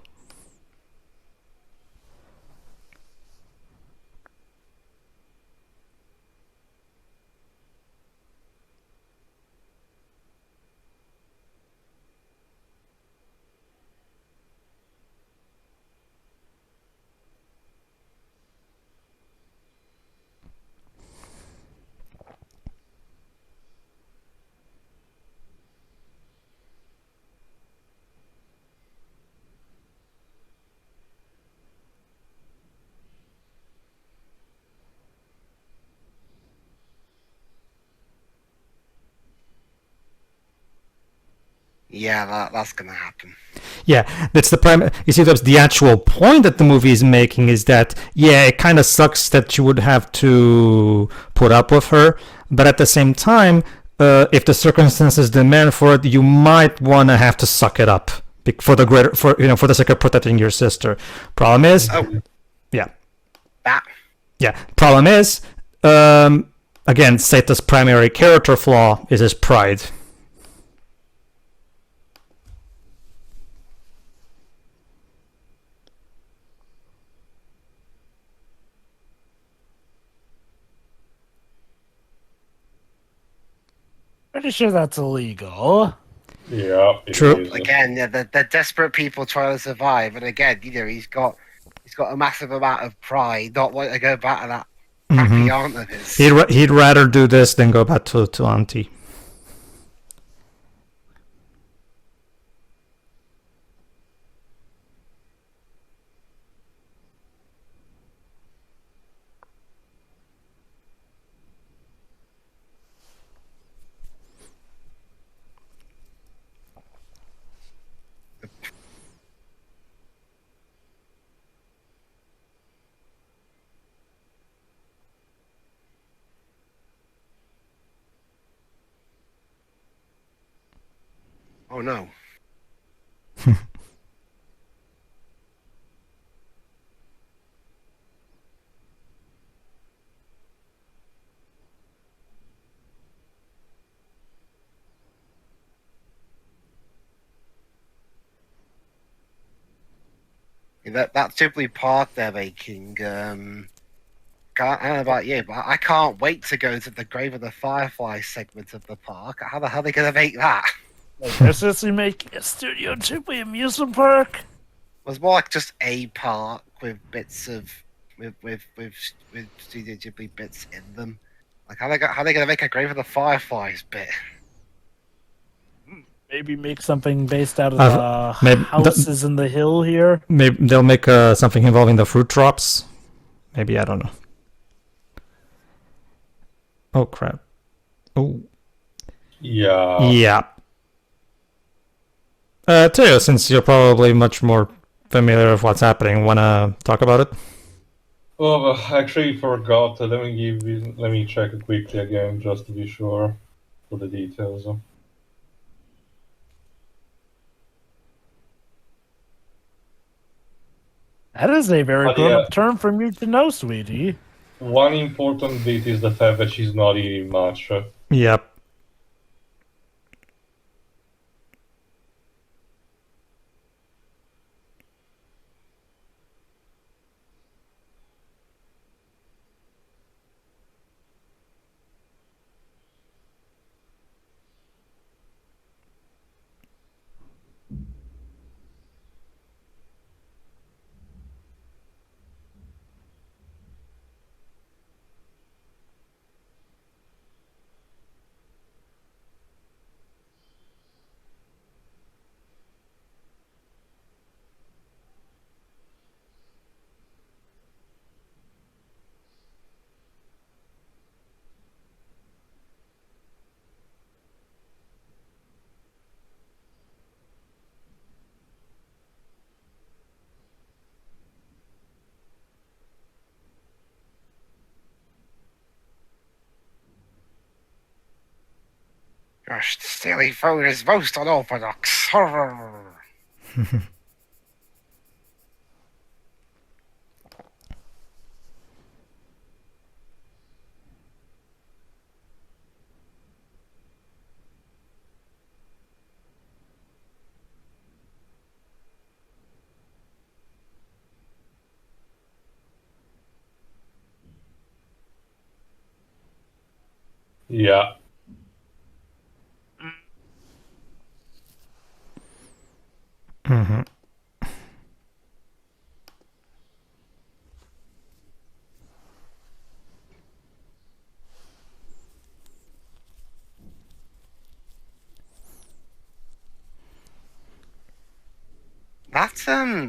Yeah, that's gonna happen. Yeah, that's the prime. You see, that's the actual point that the movie is making is that, yeah, it kind of sucks that you would have to put up with her, but at the same time, if the circumstances demand for it, you might want to have to suck it up for the sake of protecting your sister. Problem is, Oh, yeah, that. yeah. Problem is, again, Seta's primary character flaw is his pride. Pretty sure that's illegal. Yeah, it True. is. Again, yeah, they're desperate people trying to survive, and again, he's got a massive amount of pride, not wanting to go back to that happy aunt of his. He'd rather do this than go back to Auntie. Oh no. That Ghibli park they're making, I don't know about you, but I can't wait to go to the Grave of the Fireflies segment of the park. How the hell are they going to make that? They're seriously making a Studio Ghibli amusement park? It was more like just a park with bits of with Studio Ghibli bits in them. Like how they going to make a Grave of the Fireflies bit? Maybe make something based out of maybe- houses in the hill here. Maybe they'll make something involving the fruit drops. Maybe, I don't know. Oh crap. Oh. Yeah. Yeah. Teo, since you're probably much more familiar with what's happening, wanna talk about it? Oh, I actually forgot. Let me check it quickly again, just to be sure for the details. That is a very But grown-up term for me to know, sweetie. One important bit is the fact that she's not eating much. Yep. Gosh, the steely food is most unorthodox. Yeah. Mm-hmm.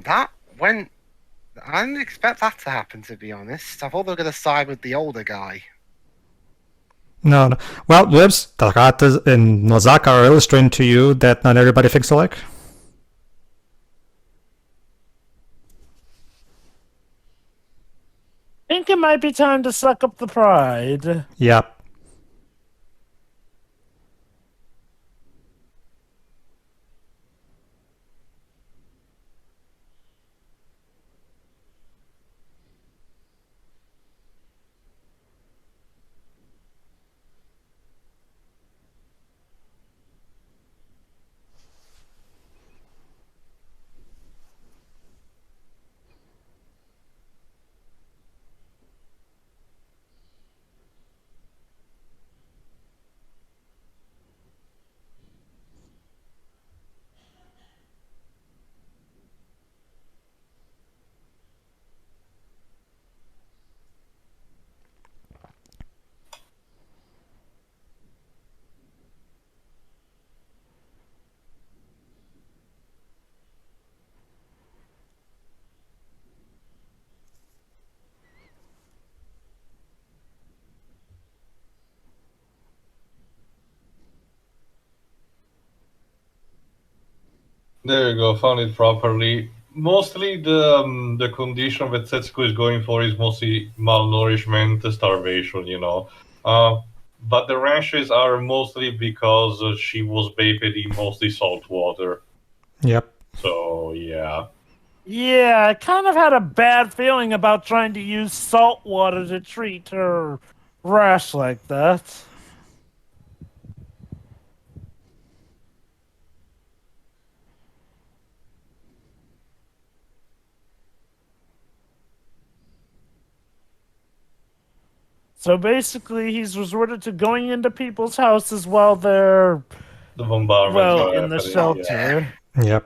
That went. I didn't expect that to happen, to be honest. I thought they were going to side with the older guy. No. Well, Libs, Takata and Nozaka are illustrating to you that not everybody thinks alike. Think it might be time to suck up the pride. Yep. There you go, found it properly. Mostly the condition that Setsuko is going for is mostly malnourishment, starvation, but the rashes are mostly because she was bathed in mostly salt water. Yep. So, yeah. Yeah, I kind of had a bad feeling about trying to use salt water to treat her rash like that. So basically, he's resorted to going into people's houses while they're, The bombardments well, are in the happening. shelter. Yep.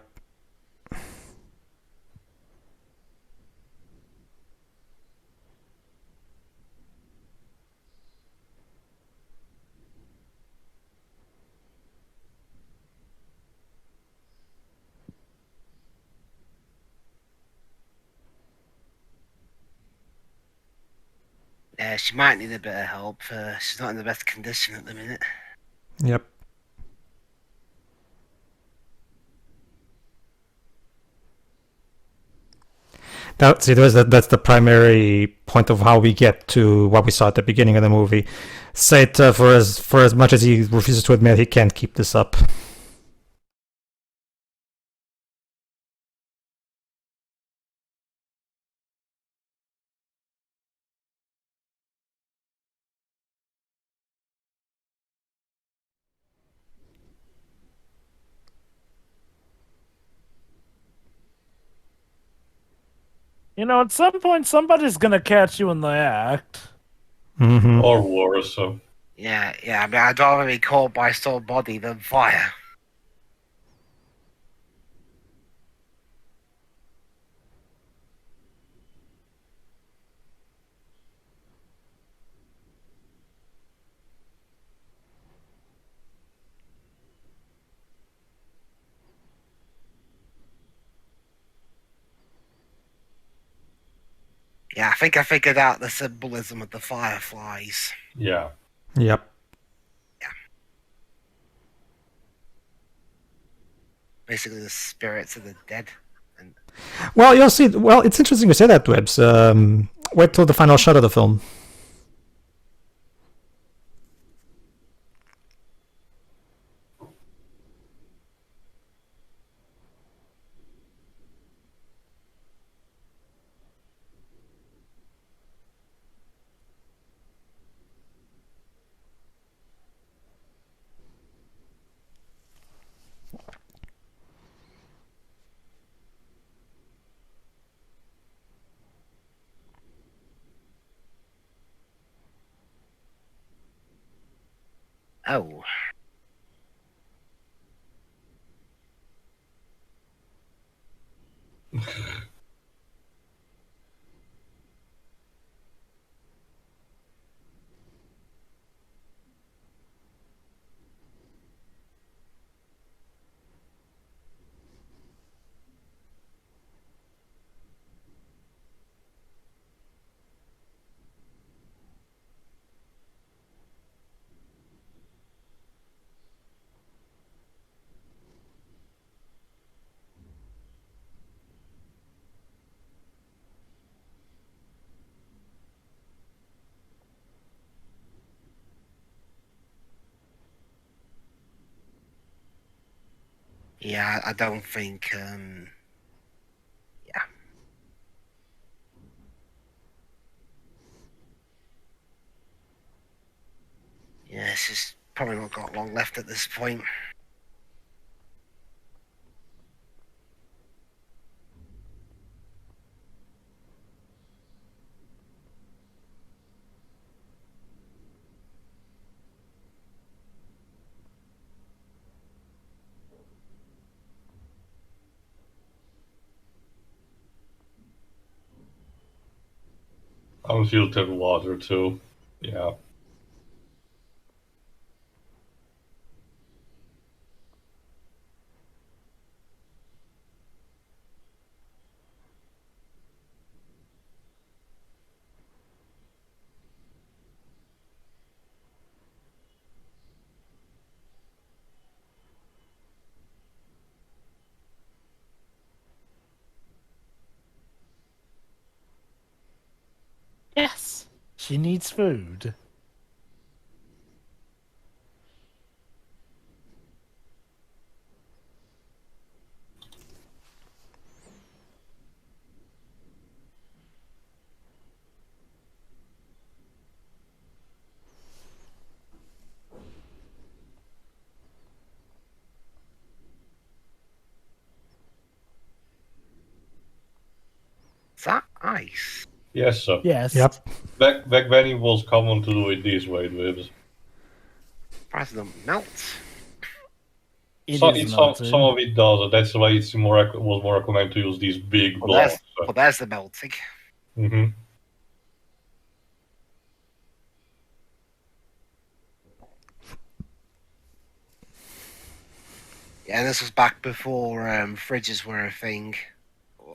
Yeah, she might need a bit of help. She's not in the best condition at the minute. Yep. That's the primary point of how we get to what we saw at the beginning of the movie. Saita, for as much as he refuses to admit, he can't keep this up. You know, at some point, somebody's gonna catch you in the act. Mm-hmm. Or worse. Yeah. I mean, I'd rather be caught by sore body than fire. Yeah, I think I figured out the symbolism of the Fireflies. Yeah. Yep. Basically, the spirits of the dead. And Well, you'll see. Well, it's interesting you say that, Webbs. Wait till the final shot of the film. oh, yeah, I don't think. Yeah. Yeah, she's probably not got long left at this point. Unfiltered water, too. Yeah. She needs food. Is that ice? Yes, sir. Yes. Yep. Back then it was common to do it this way, with President melt. It some, is some melting. of it does. That's why it's was more recommended to use these big blocks. Well, there's the melting. Mm-hmm. Yeah, this was back before fridges were a thing.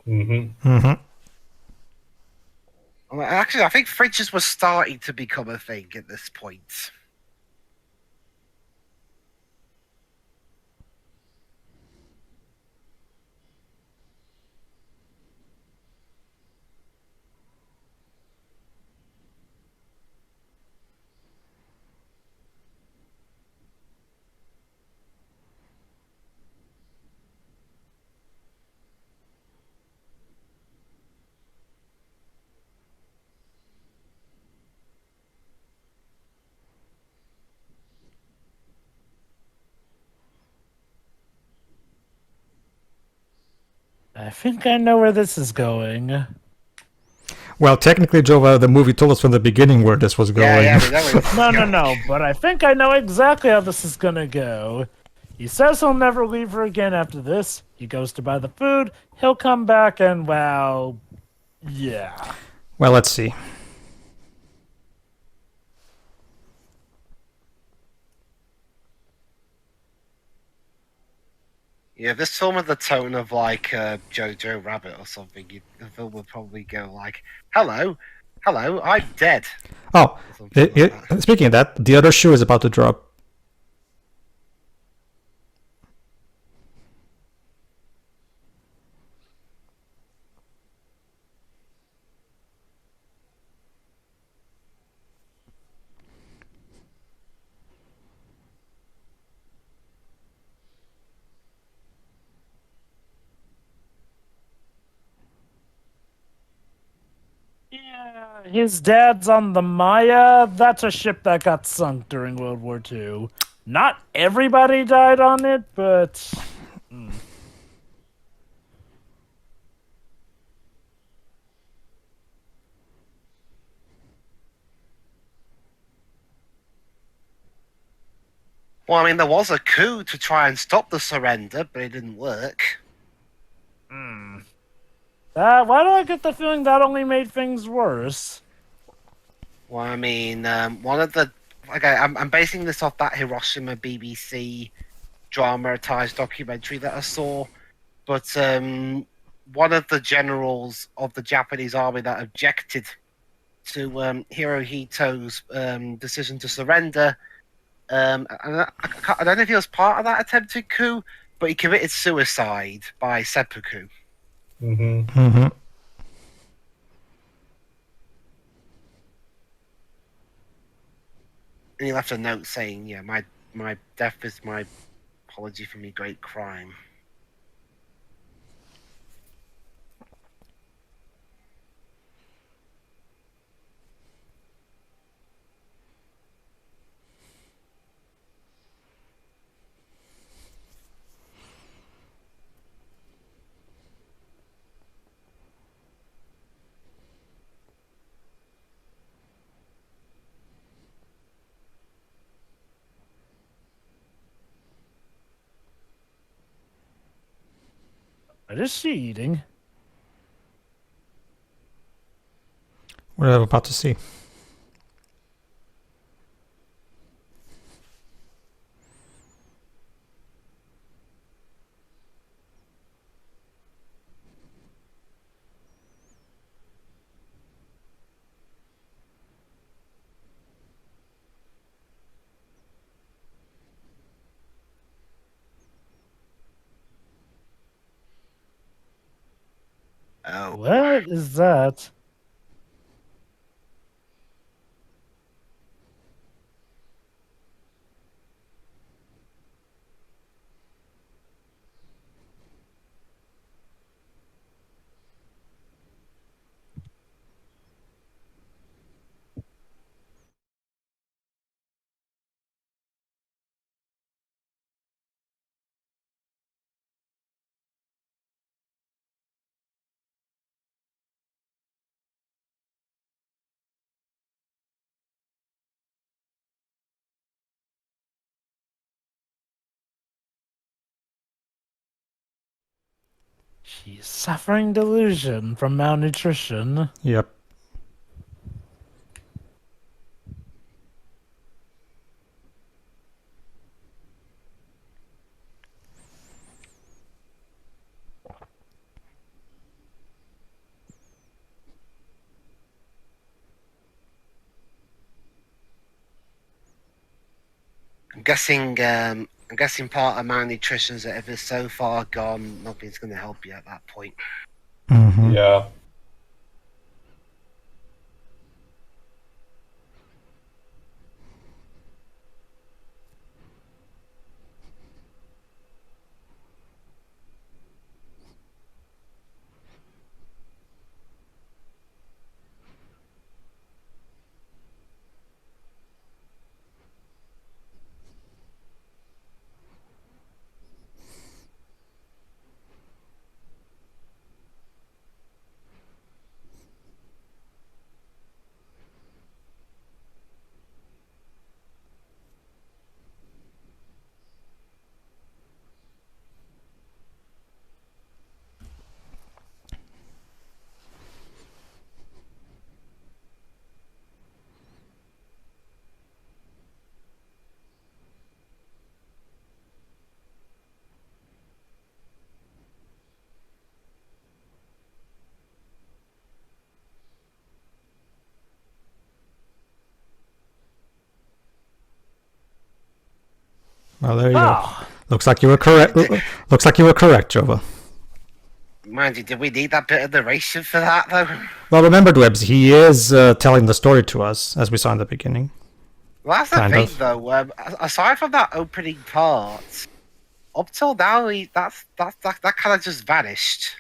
Mm-hmm. Mm-hmm. Well, actually, I think fridges were starting to become a thing at this point. I think I know where this is going. Well, technically, Jova, the movie told us from the beginning where this was going. Yeah, we know where this is No, going. but I think I know exactly how this is gonna go. He says he'll never leave her again after this. He goes to buy the food. He'll come back and, well, yeah. Well, let's see. Yeah, this film had the tone of like Jojo Rabbit or something. The film would probably go like, "Hello, I'm dead." Oh, Or something like that. speaking of that, the other shoe is about to drop. Yeah, his dad's on the Maya. That's a ship that got sunk during World War II. Not everybody died on it, but Well, I mean, there was a coup to try and stop the surrender, but it didn't work. why do I get the feeling that only made things worse? Well, I mean, one of the okay, I'm basing this off that Hiroshima BBC dramatized documentary that I saw, but one of the generals of the Japanese army that objected to Hirohito's decision to surrender. I don't know if he was part of that attempted coup, but he committed suicide by seppuku. Mm-hmm. Mm-hmm. And he left a note saying, "Yeah, my death is my apology for my great crime." What is she eating? What are we about to see? Oh, What is that? She's suffering delusion from malnutrition. Yep. I'm guessing part of malnutrition is that if it's so far gone, nothing's going to help you at that point. Mm-hmm. Yeah. Well, there you go. Oh, Looks like you were correct. Looks like you were correct, Jova. Mind you, did we need that bit of narration for that, though? Well, remember, Dwebs, he is telling the story to us, as we saw in the beginning. Well, that's the Kind thing, of. though. Aside from that opening part, up till now, that kind of just vanished.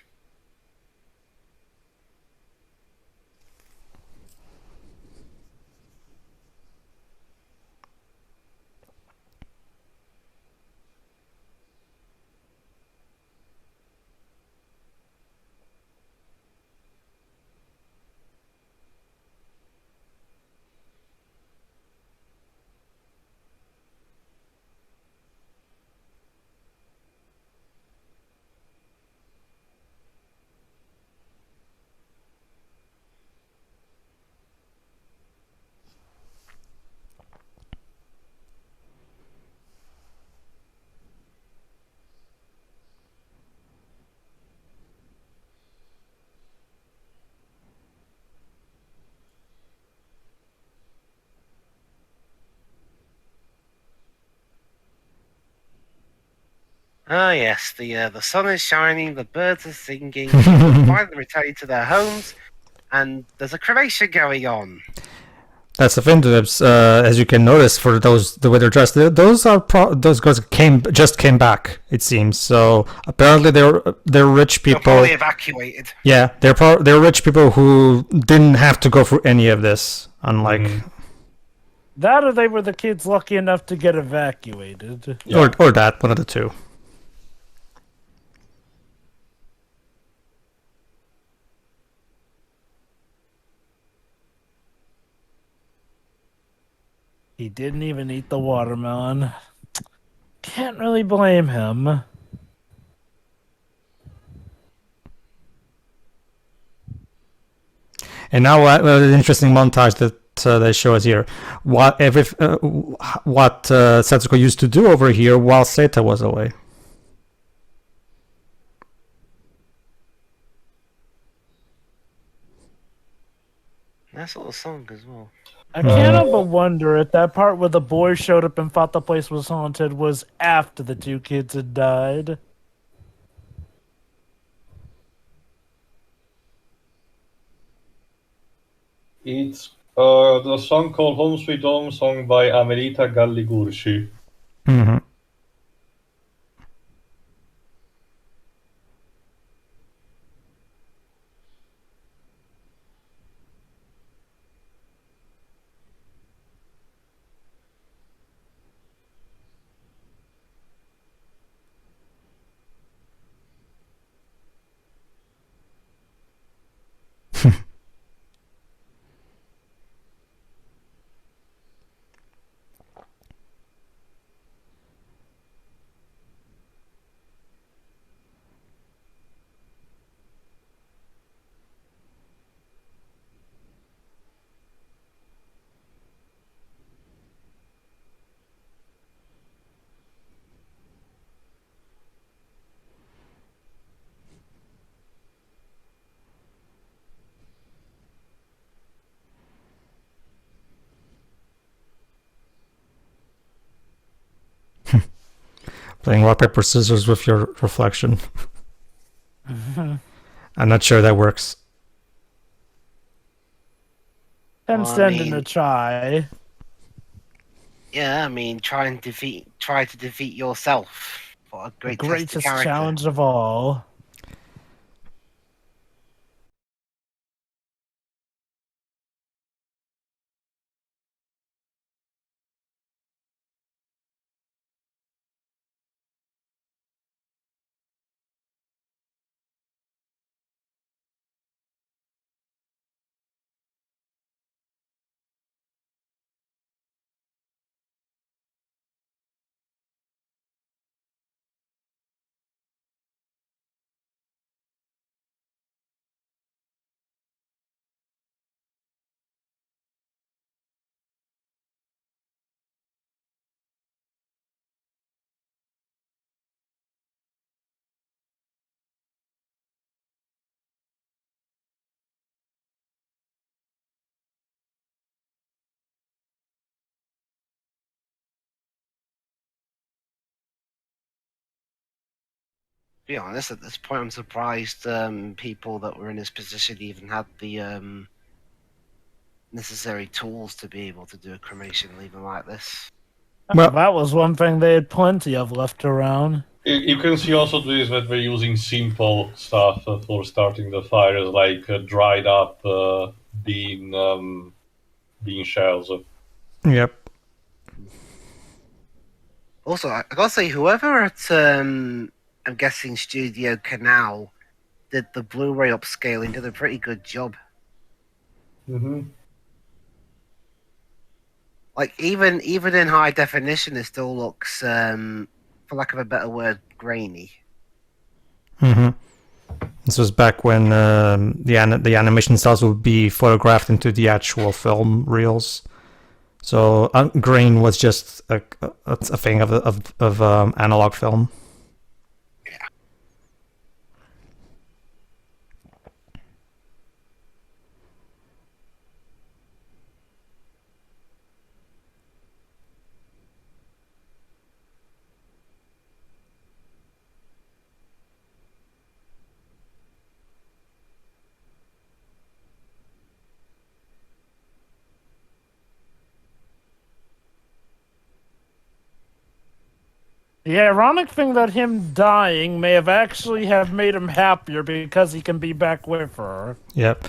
Ah, yes, the sun is shining, the birds are singing, people are finally returning to their homes, and there's a cremation going on. That's the thing, Dwebs. As you can notice, for those the way they're dressed, those guys just came back. It seems so. Apparently, they're rich They're people. probably evacuated. Yeah, they're rich people who didn't have to go through any of this. Unlike that or they were the kids lucky enough to get evacuated. Yeah. or that, one of the two. He didn't even eat the watermelon. Can't really blame him. And now, an interesting montage that they show us here. What Setsuko used to do over here while Seta was away. Nice little song as well. I can't help but wonder if that part where the boy showed up and thought the place was haunted was after the two kids had died. It's the song called Home Sweet Home, sung by Amelita Galligurci. Mm-hmm. Playing rock, paper, scissors with your reflection. I'm not sure that works. I'm Well, I standing mean- a try. Yeah, I mean, try to defeat yourself. What a The great test of greatest character. challenge of all. To be honest, at this point, I'm surprised people that were in his position even had the necessary tools to be able to do a cremation leaving like this. Well- That was one thing they had plenty of left around. You can see also this that we're using simple stuff for starting the fires, like dried up bean shells. Yep. Also, I gotta say, whoever at I'm guessing Studio Canal did the Blu-ray upscaling did a pretty good job. Mm-hmm. Like even in high definition, it still looks, for lack of a better word, grainy. hmm This was back when the animation styles would be photographed into the actual film reels. So grain was just a thing of analog film. The ironic thing that him dying may have actually have made him happier because he can be back with her. Yep.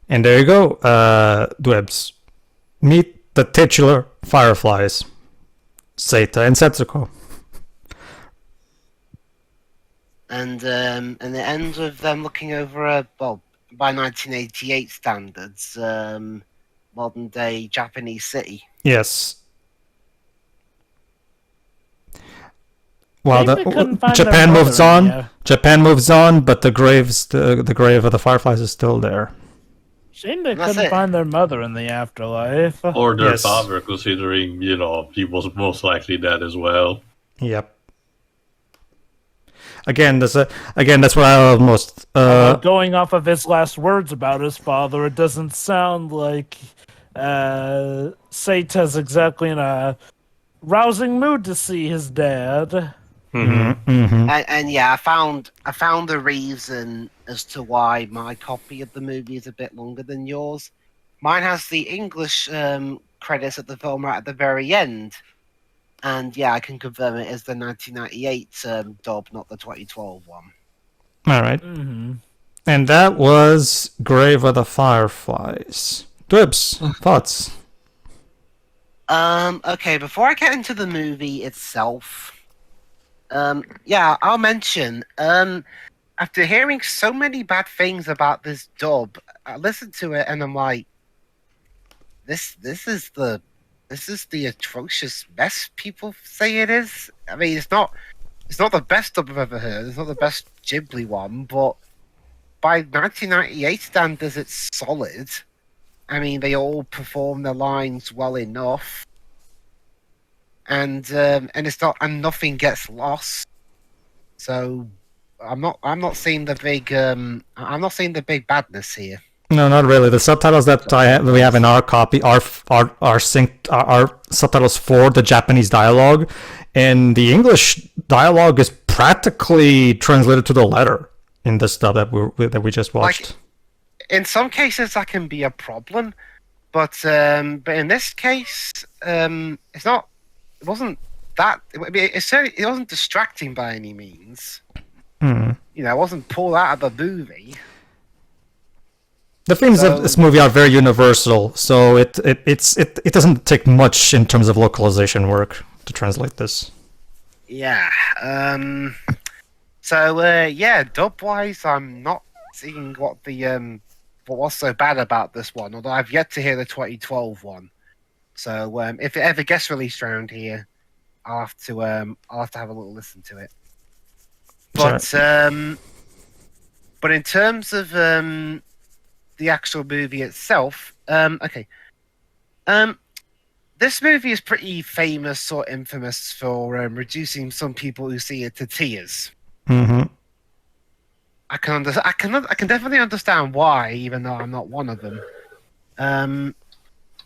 And there you go, Dwebs. Meet the titular Fireflies, Seita and Setsuko. And it ends with them looking over by 1988 standards, modern day Japanese city. Yes. Well, Maybe they couldn't find Japan their moves mother on. in the- Japan moves on, but the grave of the Fireflies is still there. Shame they That's couldn't it. find their mother in the afterlife. Or their Yes. father, considering, he was most likely dead as well. Yep. Again, that's what I love most. Going off of his last words about his father, it doesn't sound like Seita's exactly in a rousing mood to see his dad. And yeah, I found the reason as to why my copy of the movie is a bit longer than yours. Mine has the English credits at the film right at the very end, and yeah, I can confirm it is the 1998 dub, not the 2012 one. All right. Mm-hmm. And that was Grave of the Fireflies. Dibs, thoughts? Okay, before I get into the movie itself, yeah, I'll mention, after hearing so many bad things about this dub, I listened to it and I'm like, this is the atrocious mess people say it is. I mean, it's not the best dub I've ever heard. It's not the best Ghibli one, but by 1998 standards, it's solid. I mean, they all perform their lines well enough, and it's not, and nothing gets lost. So I'm not seeing the big badness here. No, not really. The subtitles that we have in our copy are synced, are subtitles for the Japanese dialogue, and the English dialogue is practically translated to the letter in the stuff that we just watched. In some cases, that can be a problem, but in this case, it's not. It wasn't that. I mean, it wasn't distracting by any means. Hmm. You know, it wasn't pulled out of the movie. The themes of this movie are very universal, so it doesn't take much in terms of localization work to translate this. Yeah. Dub-wise, I'm not seeing what was so bad about this one, although I've yet to hear the 2012 one. So if it ever gets released around here, I'll have to have a little listen to it. But Sure. but in terms of the actual movie itself, this movie is pretty famous or infamous for reducing some people who see it to tears. Mm-hmm. I can definitely understand why, even though I'm not one of them.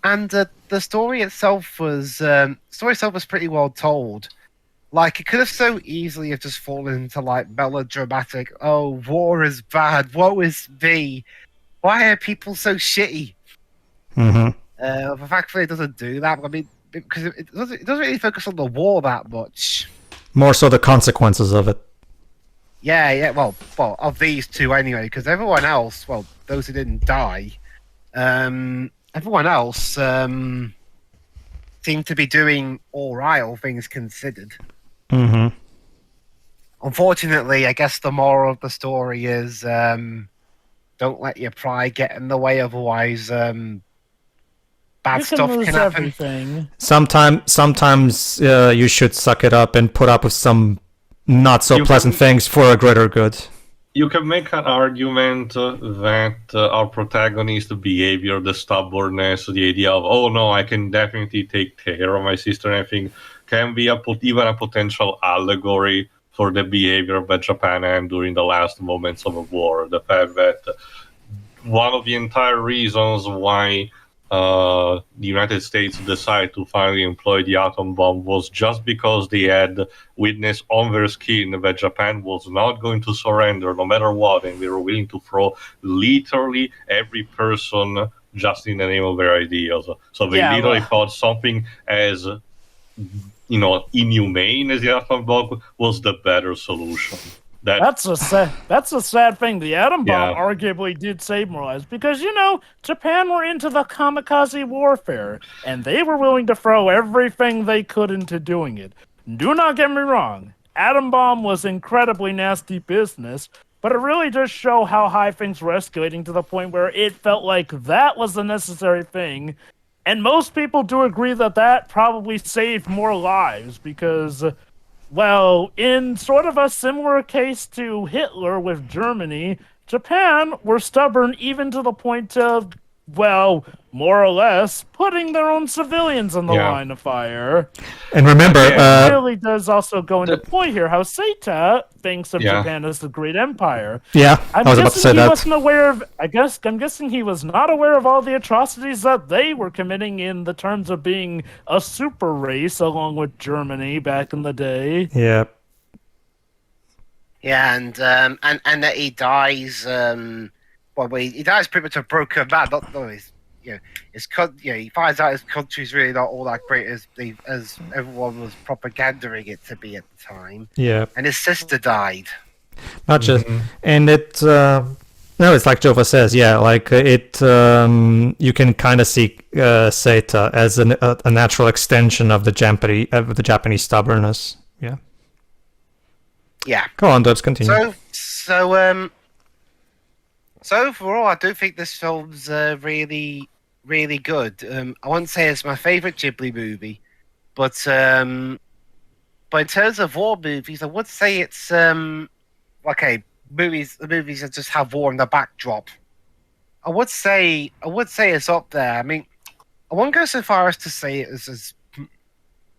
And the story itself was pretty well told. Like, it could have so easily have just fallen into like melodramatic. Oh, war is bad. Woe is me. Why are people so shitty? Mm-hmm. The fact that it doesn't do that, I mean, because it doesn't really focus on the war that much. More so the consequences of it. Yeah. Well, of these two anyway, because everyone else, well, those who didn't die, everyone else seemed to be doing all right, all things considered. Mm-hmm. Unfortunately, I guess the moral of the story is don't let your pride get in the way, otherwise bad You stuff lose can happen. everything. Sometimes you should suck it up and put up with some not so You pleasant can- things for a greater good. You can make an argument that our protagonist's behavior, the stubbornness, the idea of, oh no, I can definitely take care of my sister and everything, can be even a potential allegory for the behavior that Japan had during the last moments of the war. The fact that one of the entire reasons why the United States decided to finally employ the atom bomb was just because they had witnessed on their skin that Japan was not going to surrender no matter what, and they were willing to throw literally every person just in the name of their ideas. So they literally thought something as inhumane as the atom bomb was the better solution. That's a sad thing. The atom bomb Yeah. arguably did save more lives because, Japan were into the kamikaze warfare, and they were willing to throw everything they could into doing it. Do not get me wrong. Atom bomb was incredibly nasty business, but it really does show how high things were escalating to the point where it felt like that was the necessary thing. And most people do agree that probably saved more lives because... well, in sort of a similar case to Hitler with Germany, Japan were stubborn even to the point of, well, more or less, putting their own civilians in the line of fire. And remember, It really does also go into play here how Seita thinks of Japan as the great empire. yeah, I was about to say he that. wasn't aware of. I'm guessing he was not aware of all the atrocities that they were committing in the terms of being a super race, along with Germany back in the day. Yeah. Yeah, and that he dies. He dies pretty much a broken man. He finds out his country's really not all that great as everyone was propagandaing it to be at the time. Yeah. And his sister died. Not just, and it's like Jova says, yeah, like you can kind of see Seita as a natural extension of the Japanese stubbornness. Yeah. Yeah. Go on, Dubs, continue. So overall, I do think this film's really, really good. I wouldn't say it's my favorite Ghibli movie, but in terms of war movies, I would say it's movies that just have war in the backdrop. I would say it's up there. I mean, I won't go so far as to say it is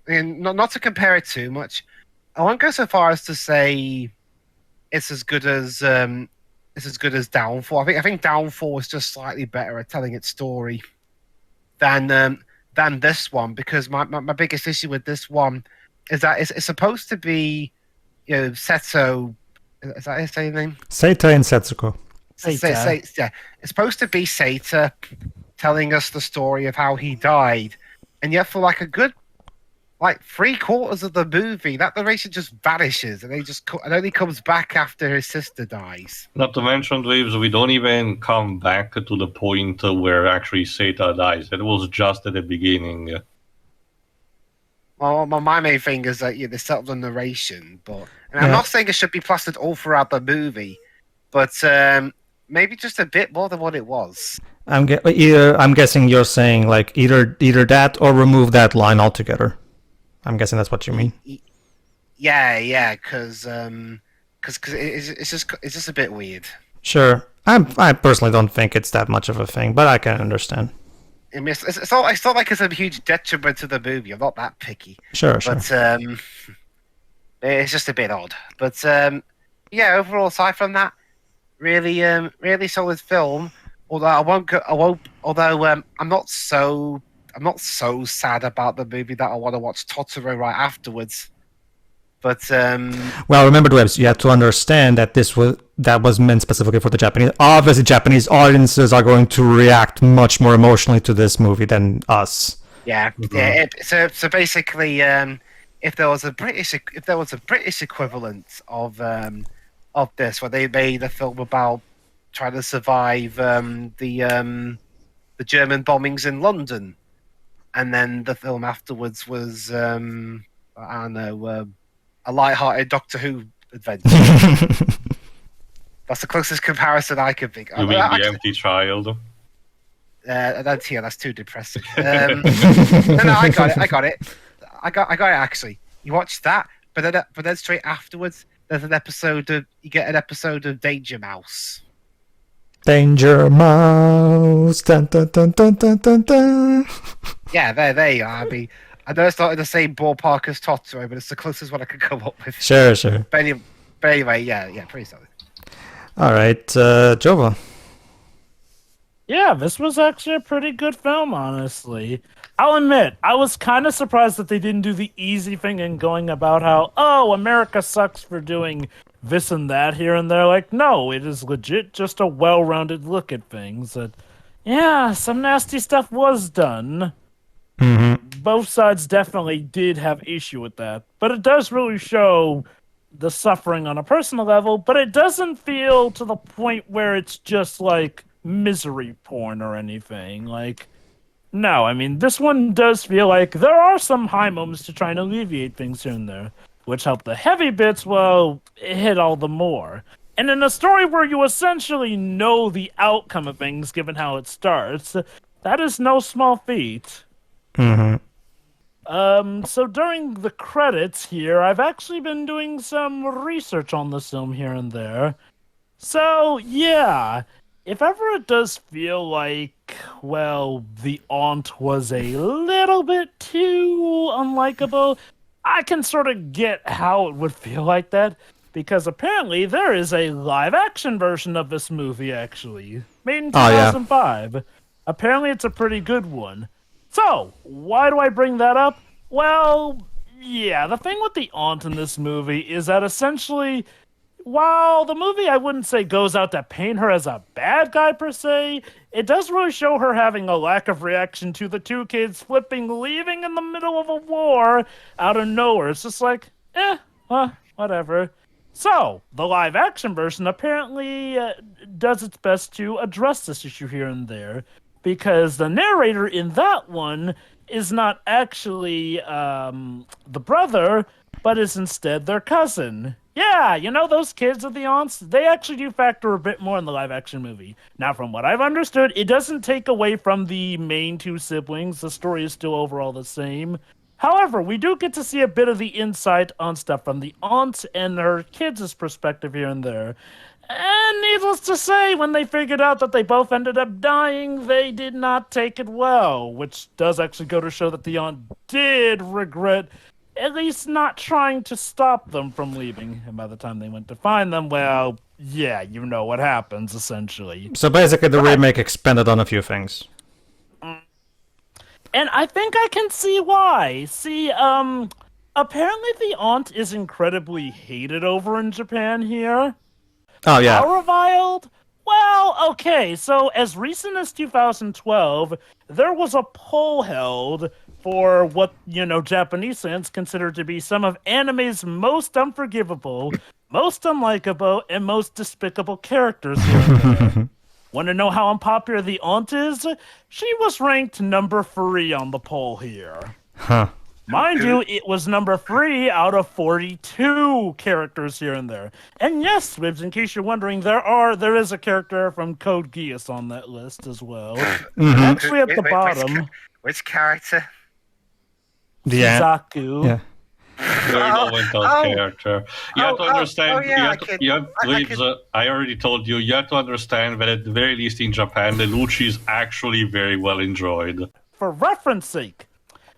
not to compare it too much. I won't go so far as to say it's as good as Downfall. I think Downfall was just slightly better at telling its story than this one, because my biggest issue with this one is that it's supposed to be, Seto. Is that his name? Seita and Setsuko. Seita. Yeah, it's supposed to be Seita telling us the story of how he died, and yet for like a good 3/4 of the movie, that narration just vanishes, and it only comes back after his sister dies. Not to mention, Waves, we don't even come back to the point where actually Seta dies. It was just at the beginning. Well, my main thing is that they set up the narration, I'm not saying it should be plastered all throughout the movie, but maybe just a bit more than what it was. I'm guessing you're saying like either that or remove that line altogether. I'm guessing that's what you mean. Yeah, because it's just a bit weird. Sure. I personally don't think it's that much of a thing, but I can understand. I mean, it's not like it's a huge detriment to the movie. I'm not that picky. Sure. But it's just a bit odd. But yeah, overall, aside from that, really solid film. Although I'm not so sad about the movie that I want to watch Totoro right afterwards. But well, remember, Dwebs, you have to understand that that was meant specifically for the Japanese. Obviously, Japanese audiences are going to react much more emotionally to this movie than us. Yeah. So basically, if there was a British equivalent of this, where they made a film about trying to survive the German bombings in London, and then the film afterwards was I don't know, a light-hearted Doctor Who adventure. That's the closest comparison I could think. You mean The Empty Child? That's too depressing. No, I got it. I got it actually. You watch that, but then straight afterwards, you get an episode of Danger Mouse. Danger Mouse. Dun, dun, dun, dun, dun, dun, dun. Yeah, there you are. I know it's not in the same ballpark as Totoro, but it's the closest one I could come up with. Sure. But anyway, yeah, pretty solid. All right, Jova. Yeah, this was actually a pretty good film, honestly. I'll admit, I was kind of surprised that they didn't do the easy thing and going about how, America sucks for doing this and that here and there. Like, no, it is legit just a well-rounded look at things. That, yeah, some nasty stuff was done. Mm-hmm. Both sides definitely did have issue with that. But it does really show the suffering on a personal level, but it doesn't feel to the point where it's just like misery porn or anything. Like, no, I mean, this one does feel like there are some high moments to try and alleviate things here and there, which help the heavy bits, well, hit all the more. And in a story where you essentially know the outcome of things given how it starts, that is no small feat. Mm-hmm. So during the credits here, I've actually been doing some research on this film here and there. So, yeah, if ever it does feel like, well, the aunt was a little bit too unlikable, I can sort of get how it would feel like that, because apparently there is a live-action version of this movie, actually, made in 2005. Yeah. Apparently it's a pretty good one. So, why do I bring that up? Well, yeah, the thing with the aunt in this movie is that essentially, while the movie I wouldn't say goes out to paint her as a bad guy per se, it does really show her having a lack of reaction to the two kids leaving in the middle of a war out of nowhere. It's just like, whatever. So, the live-action version apparently does its best to address this issue here and there, because the narrator in that one is not actually the brother, but is instead their cousin. Yeah, those kids of the aunts, they actually do factor a bit more in the live-action movie. Now, from what I've understood, it doesn't take away from the main two siblings. The story is still overall the same. However, we do get to see a bit of the insight on stuff from the aunt and her kids' perspective here and there. And needless to say, when they figured out that they both ended up dying, they did not take it well, which does actually go to show that the aunt did regret at least not trying to stop them from leaving. And by the time they went to find them, well, yeah, you know what happens, essentially. So basically the remake expanded on a few things. And I think I can see why. See, apparently the aunt is incredibly hated over in Japan here. Oh yeah. How reviled? Well, okay, so as recent as 2012, there was a poll held for what, Japanese fans consider to be some of anime's most unforgivable, most unlikable, and most despicable characters here and there. Want to know how unpopular the aunt is? She was ranked number 3 on the poll here. Huh. Mind you, it was number 3 out of 42 characters here and there. And yes, Swibs, in case you're wondering, there is a character from Code Geass on that list as well. Actually at the bottom. Which character? Zaku. Yeah. Very low character. You have to understand. I already told you. You have to understand that at the very least in Japan, the Lucci is actually very well enjoyed. For reference sake,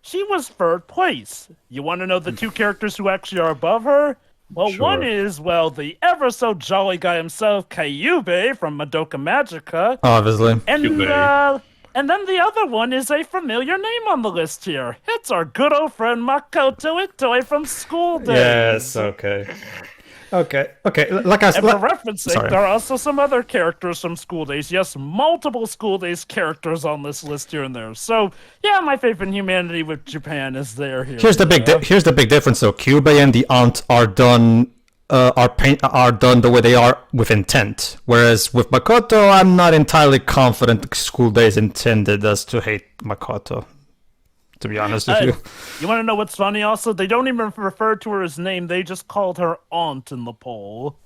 she was 3rd place. You want to know the 2 characters who actually are above her? Well, Sure. one is, the ever so jolly guy himself, Kyubey from Madoka Magica. Obviously. And then the other one is a familiar name on the list here. It's our good old friend Makoto Itoi from School Days. Yes. Okay. Like I said, And for reference sake, sorry. there are also some other characters from School Days. Yes, multiple School Days characters on this list here and there. So, yeah, my faith in humanity with Japan is there here. Here's the big difference. So Kyubey and the aunt are done the way they are with intent, whereas with Makoto, I'm not entirely confident School Days intended us to hate Makoto. To be honest with you. You want to know what's funny? Also, they don't even refer to her as name. They just called her aunt in the poll.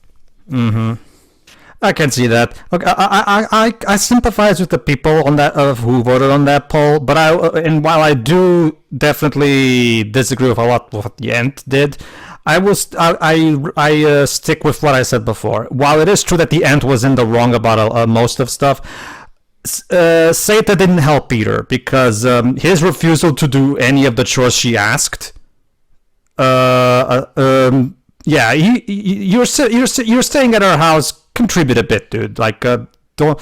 I can see that. Okay, I sympathize with the people on that who voted on that poll, but while I do definitely disagree with a lot with what the Ant did, I stick with what I said before. While it is true that the Ant was in the wrong about most of stuff, Seita didn't help either, because his refusal to do any of the chores she asked. Yeah, you're staying at our house. Contribute a bit, dude. Like, don't.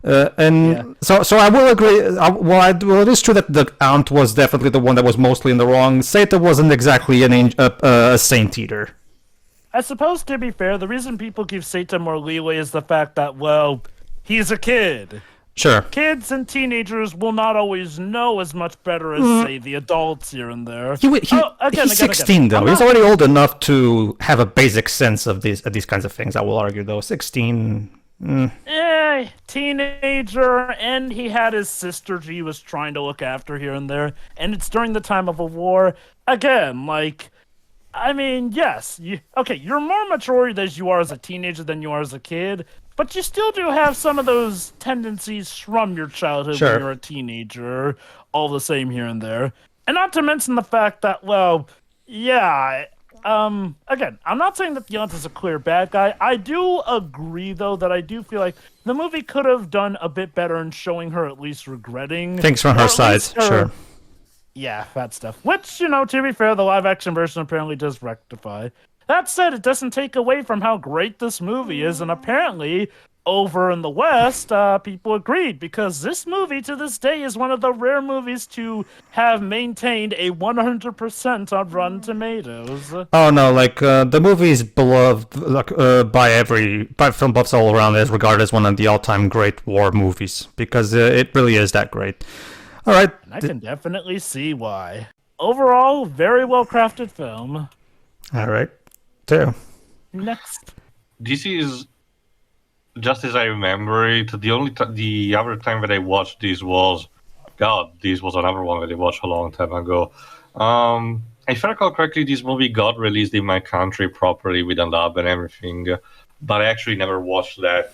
So I will agree. Well, it is true that the aunt was definitely the one that was mostly in the wrong. Seita wasn't exactly a saint either. I suppose, to be fair, the reason people give Seita more leeway is the fact that, he's a kid. Sure. Kids and teenagers will not always know as much better as, say, the adults here and there. He's 16, though. He's already old enough to have a basic sense of these kinds of things, I will argue, though. 16... teenager, and he had his sister he was trying to look after here and there, and it's during the time of a war. Again, yes, you're more mature as you are as a teenager than you are as a kid, but you still do have some of those tendencies from your childhood when you're a teenager, all the same here and there. And not to mention the fact that, again, I'm not saying that the aunt is a clear bad guy. I do agree, though, that I do feel like the movie could have done a bit better in showing her at least regretting things from her side, sure. Yeah, that stuff. Which, to be fair, the live-action version apparently does rectify. That said, it doesn't take away from how great this movie is, and apparently, over in the West, people agreed, because this movie, to this day, is one of the rare movies to have maintained a 100% on Rotten Tomatoes. Oh no, the movie is beloved by film buffs all around, is regarded as one of the all-time great war movies, because it really is that great. All right. And I can definitely see why. Overall, very well-crafted film. All right. Two. Next. This is, just as I remember it, the other time that I watched this was another one that I watched a long time ago. If I recall correctly, this movie got released in my country properly with a dub and everything, but I actually never watched that.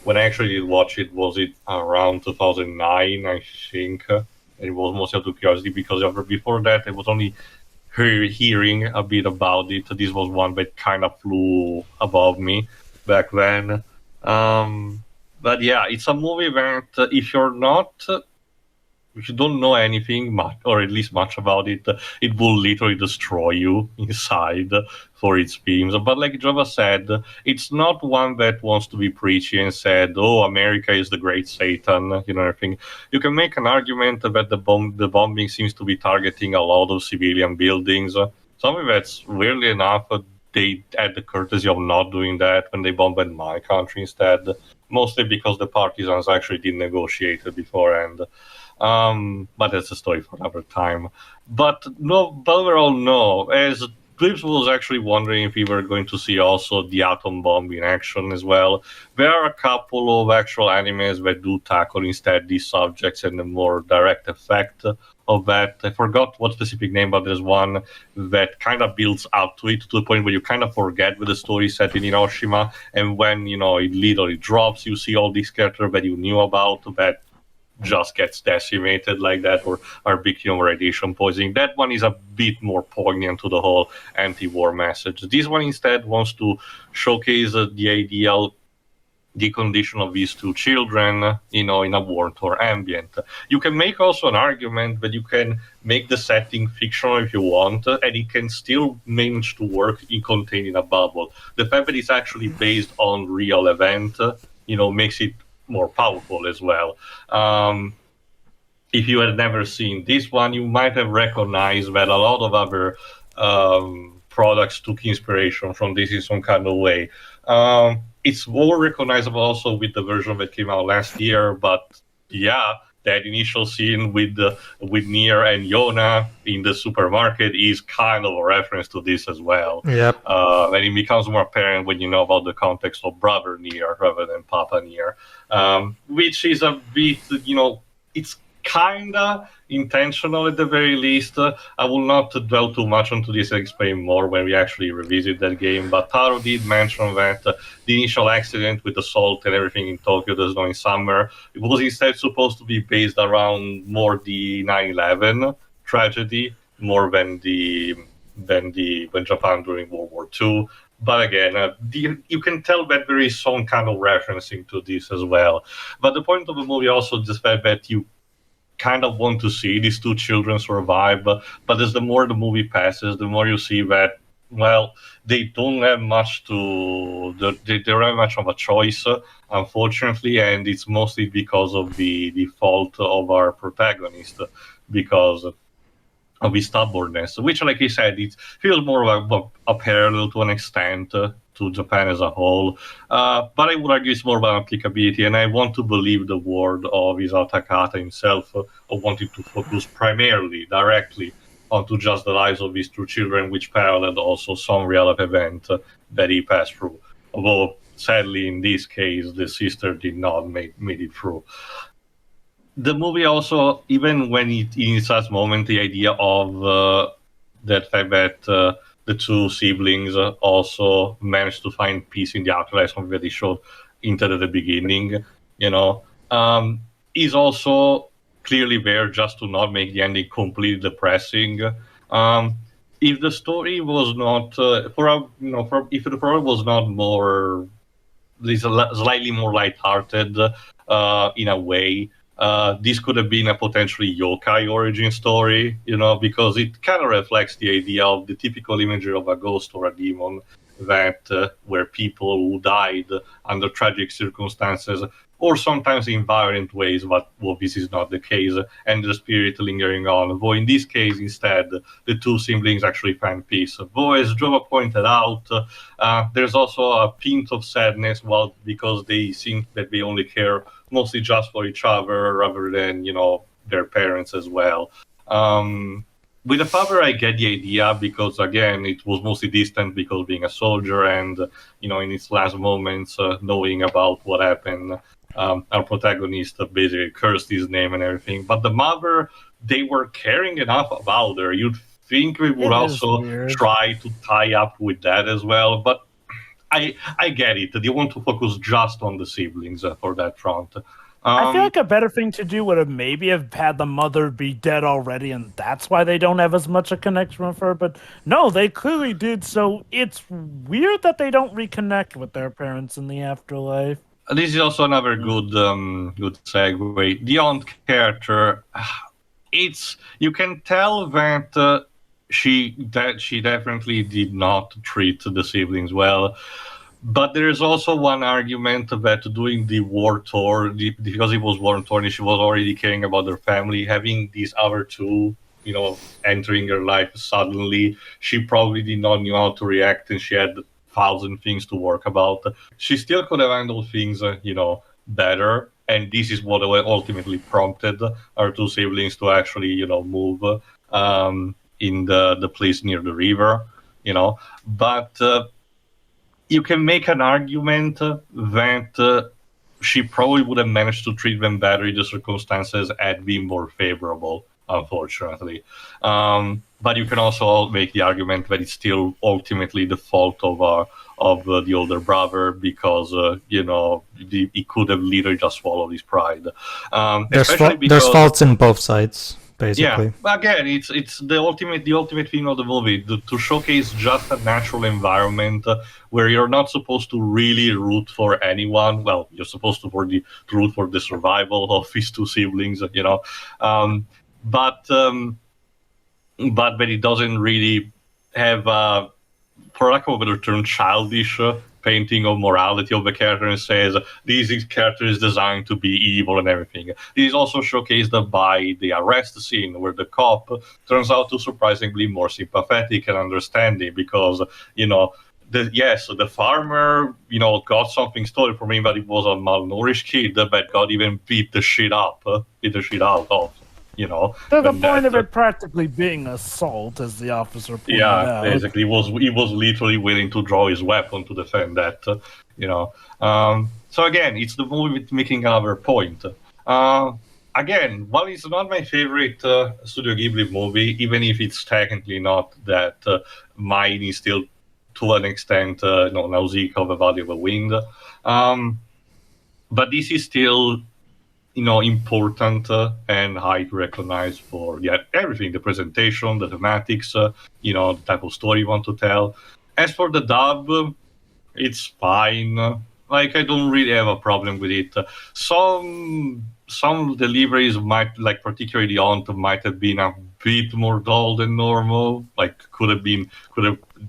When I actually did watch it, was it around 2009, I think. It was mostly out of curiosity, because before that, I was only hearing a bit about it. This was one that kind of flew above me back then. But yeah, it's a movie that if you don't know anything much, or at least much about it, it will literally destroy you inside for its themes. But like Java said, it's not one that wants to be preachy and said, "Oh, America is the great Satan," everything. You can make an argument that the bombing seems to be targeting a lot of civilian buildings, something that's weirdly enough they had the courtesy of not doing that when they bombed my country instead, mostly because the partisans actually did negotiate beforehand. But that's a story for another time. But overall, no. As Clips was actually wondering if we were going to see also the atom bomb in action as well. There are a couple of actual animes that do tackle instead these subjects and the more direct effect of that. I forgot what specific name, but there's one that kind of builds up to it to the point where you kind of forget where the story is set in Hiroshima, and when it literally drops, you see all these characters that you knew about that just gets decimated like that or are victim of radiation poisoning. That one is a bit more poignant to the whole anti-war message. This one instead wants to showcase the ideal the condition of these two children, in a war-torn ambient. You can make also an argument that you can make the setting fictional if you want, and it can still manage to work contained in a bubble. The fact that it's actually based on real event, makes it more powerful as well. If you had never seen this one, you might have recognized that a lot of other products took inspiration from this in some kind of way. It's more recognizable also with the version that came out last year, but yeah, that initial scene with Nier and Yona in the supermarket is kind of a reference to this as well. Yep. And it becomes more apparent when you know about the context of Brother Nier rather than Papa Nier, which is a bit, it's kind of intentional at the very least. I will not dwell too much onto this and explain more when we actually revisit that game, but Taro did mention that the initial accident with the salt and everything in Tokyo, the snow in summer, it was instead supposed to be based around more the 9/11 tragedy, more than when Japan during World War II. But again, you can tell that there is some kind of referencing to this as well. But the point of the movie also is the fact that you kind of want to see these two children survive, but as the more the movie passes, the more you see that, well, they don't have much they don't have much of a choice, unfortunately, and it's mostly because of the fault of our protagonist, because of his stubbornness, which, like I said, it feels more like a parallel to an extent to Japan as a whole. But I would argue it's more about applicability, and I want to believe the word of Isao Takahata himself of wanting to focus primarily, directly, onto just the lives of his two children, which paralleled also some real event that he passed through. Although, sadly, in this case, the sister did not make it through. The movie also, even when it in such moment, the idea of that fact that the two siblings also managed to find peace in the afterlife, something that they showed into the beginning, is also clearly there just to not make the ending completely depressing. If the story was not, if the problem was not more, slightly more lighthearted in a way, this could have been a potentially yokai origin story, because it kind of reflects the idea of the typical imagery of a ghost or a demon that where people who died under tragic circumstances or sometimes in violent ways, but this is not the case, and the spirit lingering on. Though in this case, instead, the two siblings actually find peace. Though, as Jova pointed out, there's also a hint of sadness, because they think that they only care mostly just for each other rather than, their parents as well. With the father, I get the idea because, again, it was mostly distant because being a soldier and, in its last moments, knowing about what happened, our protagonist basically cursed his name and everything. But the mother, they were caring enough about her. You'd think we would also try to tie up with that as well. But I get it. They want to focus just on the siblings for that front. I feel like a better thing to do would have maybe have had the mother be dead already, and that's why they don't have as much a connection with her. But no, they clearly did. So it's weird that they don't reconnect with their parents in the afterlife. This is also another good segue. The aunt character, you can tell that she definitely did not treat the siblings well. But there is also one argument that doing the war tour, because it was war torn, she was already caring about their family. Having these other two entering her life suddenly. She probably did not know how to react, and she had 1,000 things to work about. She still could have handled things, better. And this is what ultimately prompted our two siblings to actually, move in the place near the river, But you can make an argument that she probably would have managed to treat them better if the circumstances had been more favorable, unfortunately. But you can also make the argument that it's still ultimately the fault of the older brother because, he could have literally just swallowed his pride. There's faults in both sides, basically. Yeah, again, it's the ultimate theme of the movie, to showcase just a natural environment where you're not supposed to really root for anyone. Well, you're supposed to root for the survival of his two siblings, but it doesn't really have, for lack of a better term, childish painting of morality of the character and says this character is designed to be evil and everything. This is also showcased by the arrest scene where the cop turns out to surprisingly more sympathetic and understanding because, the farmer, got something stolen from him, but it was a malnourished kid that got even beat the shit out of. To the point of it practically being assault, as the officer pointed out. Basically, he was literally willing to draw his weapon to defend that. So again, it's the movie making another point. Again, while it's not my favorite Studio Ghibli movie, even if it's technically not that, mine is still to an extent Nausicaa of the Valley of the Wind. But this is still important and high to recognize for everything, the presentation, the thematics, the type of story you want to tell. As for the dub, it's fine. I don't really have a problem with it. Some deliveries might, particularly Aunt, might have been a bit more dull than normal. Could have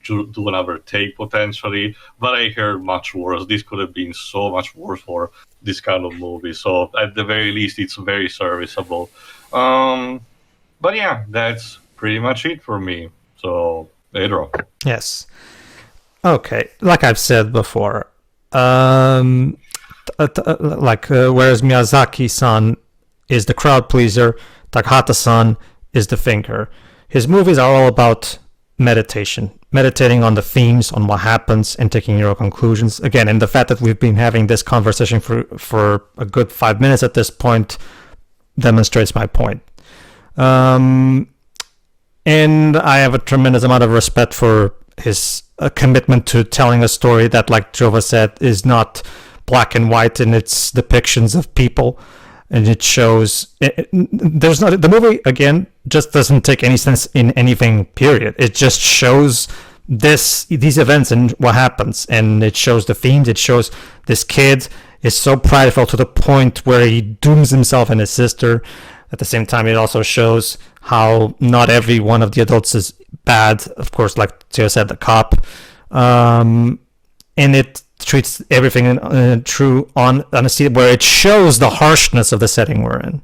do another take potentially, but I heard much worse. This could have been so much worse for this kind of movie. So at the very least, it's very serviceable. But yeah, that's pretty much it for me. So, Pedro. Yes. Okay. Like I've said before, whereas Miyazaki-san is the crowd pleaser, Takahata-san is the thinker. His movies are all about meditating on the themes, on what happens, and taking your own conclusions. Again, and the fact that we've been having this conversation for a good 5 minutes at this point demonstrates my point. And I have a tremendous amount of respect for his commitment to telling a story that, like Jova said, is not black and white in its depictions of people. And it shows the movie again just doesn't take any sense in anything, period. It just shows these events and what happens, and it shows the themes. It shows this kid is so prideful to the point where he dooms himself and his sister. At the same time, it also shows how not every one of the adults is bad. Of course, like Theo said, the cop, and it treats everything in true honesty, where it shows the harshness of the setting we're in.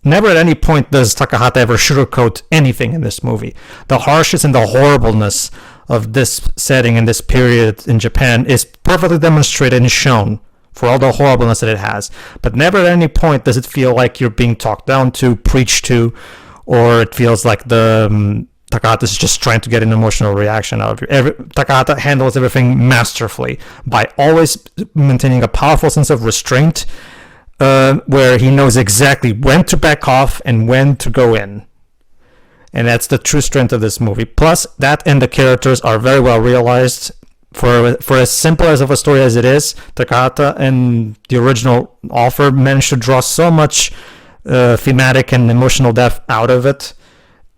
Never at any point does Takahata ever sugarcoat anything in this movie. The harshness and the horribleness of this setting and this period in Japan is perfectly demonstrated and shown for all the horribleness that it has. But never at any point does it feel like you're being talked down to, preached to, or it feels like Takahata is just trying to get an emotional reaction out of you. Takahata handles everything masterfully by always maintaining a powerful sense of restraint, where he knows exactly when to back off and when to go in. And that's the true strength of this movie. Plus, that and the characters are very well realized. For as simple as of a story as it is, Takahata and the original author managed to draw so much thematic and emotional depth out of it.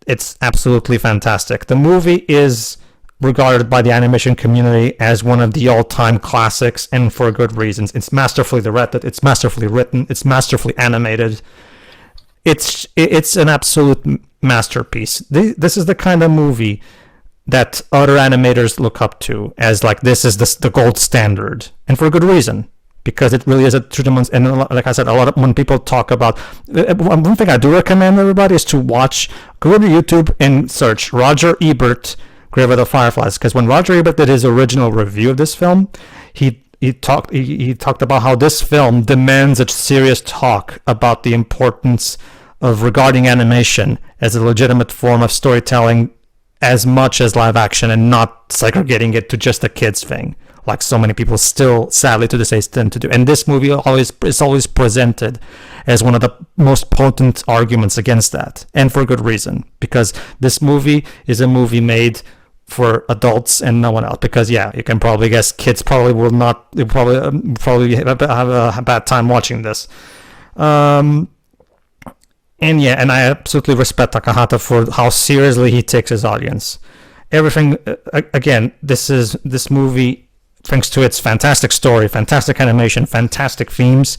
It's absolutely fantastic. The movie is regarded by the animation community as one of the all-time classics, and for good reasons. It's masterfully directed, it's masterfully written, it's masterfully animated. It's an absolute masterpiece. This is the kind of movie that other animators look up to as this is the gold standard, and for good reason, because it really is a true demonstration. And like I said, a lot of when people talk about, one thing I do recommend everybody is to go to YouTube and search Roger Ebert, Grave of the Fireflies, because when Roger Ebert did his original review of this film, he talked about how this film demands a serious talk about the importance of regarding animation as a legitimate form of storytelling as much as live action, and not segregating it to just a kids thing, like so many people still, sadly, to this day tend to do. And this movie is always presented as one of the most potent arguments against that, and for good reason, because this movie is a movie made for adults and no one else. Because you can probably guess kids probably will not. They probably have a bad time watching this. And I absolutely respect Takahata for how seriously he takes his audience. Everything, again, this movie, thanks to its fantastic story, fantastic animation, fantastic themes,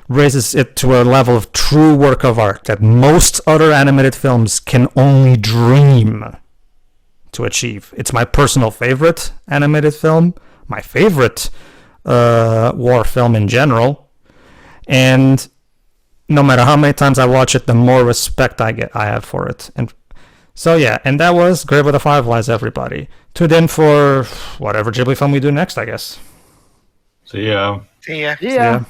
raises it to a level of true work of art that most other animated films can only dream to achieve. It's my personal favorite animated film, my favorite war film in general, and no matter how many times I watch it, the more respect I have for it. And so and that was Grave of the Fireflies, everybody. Tune in for whatever Ghibli film we do next, I guess. See ya. See ya. Yeah.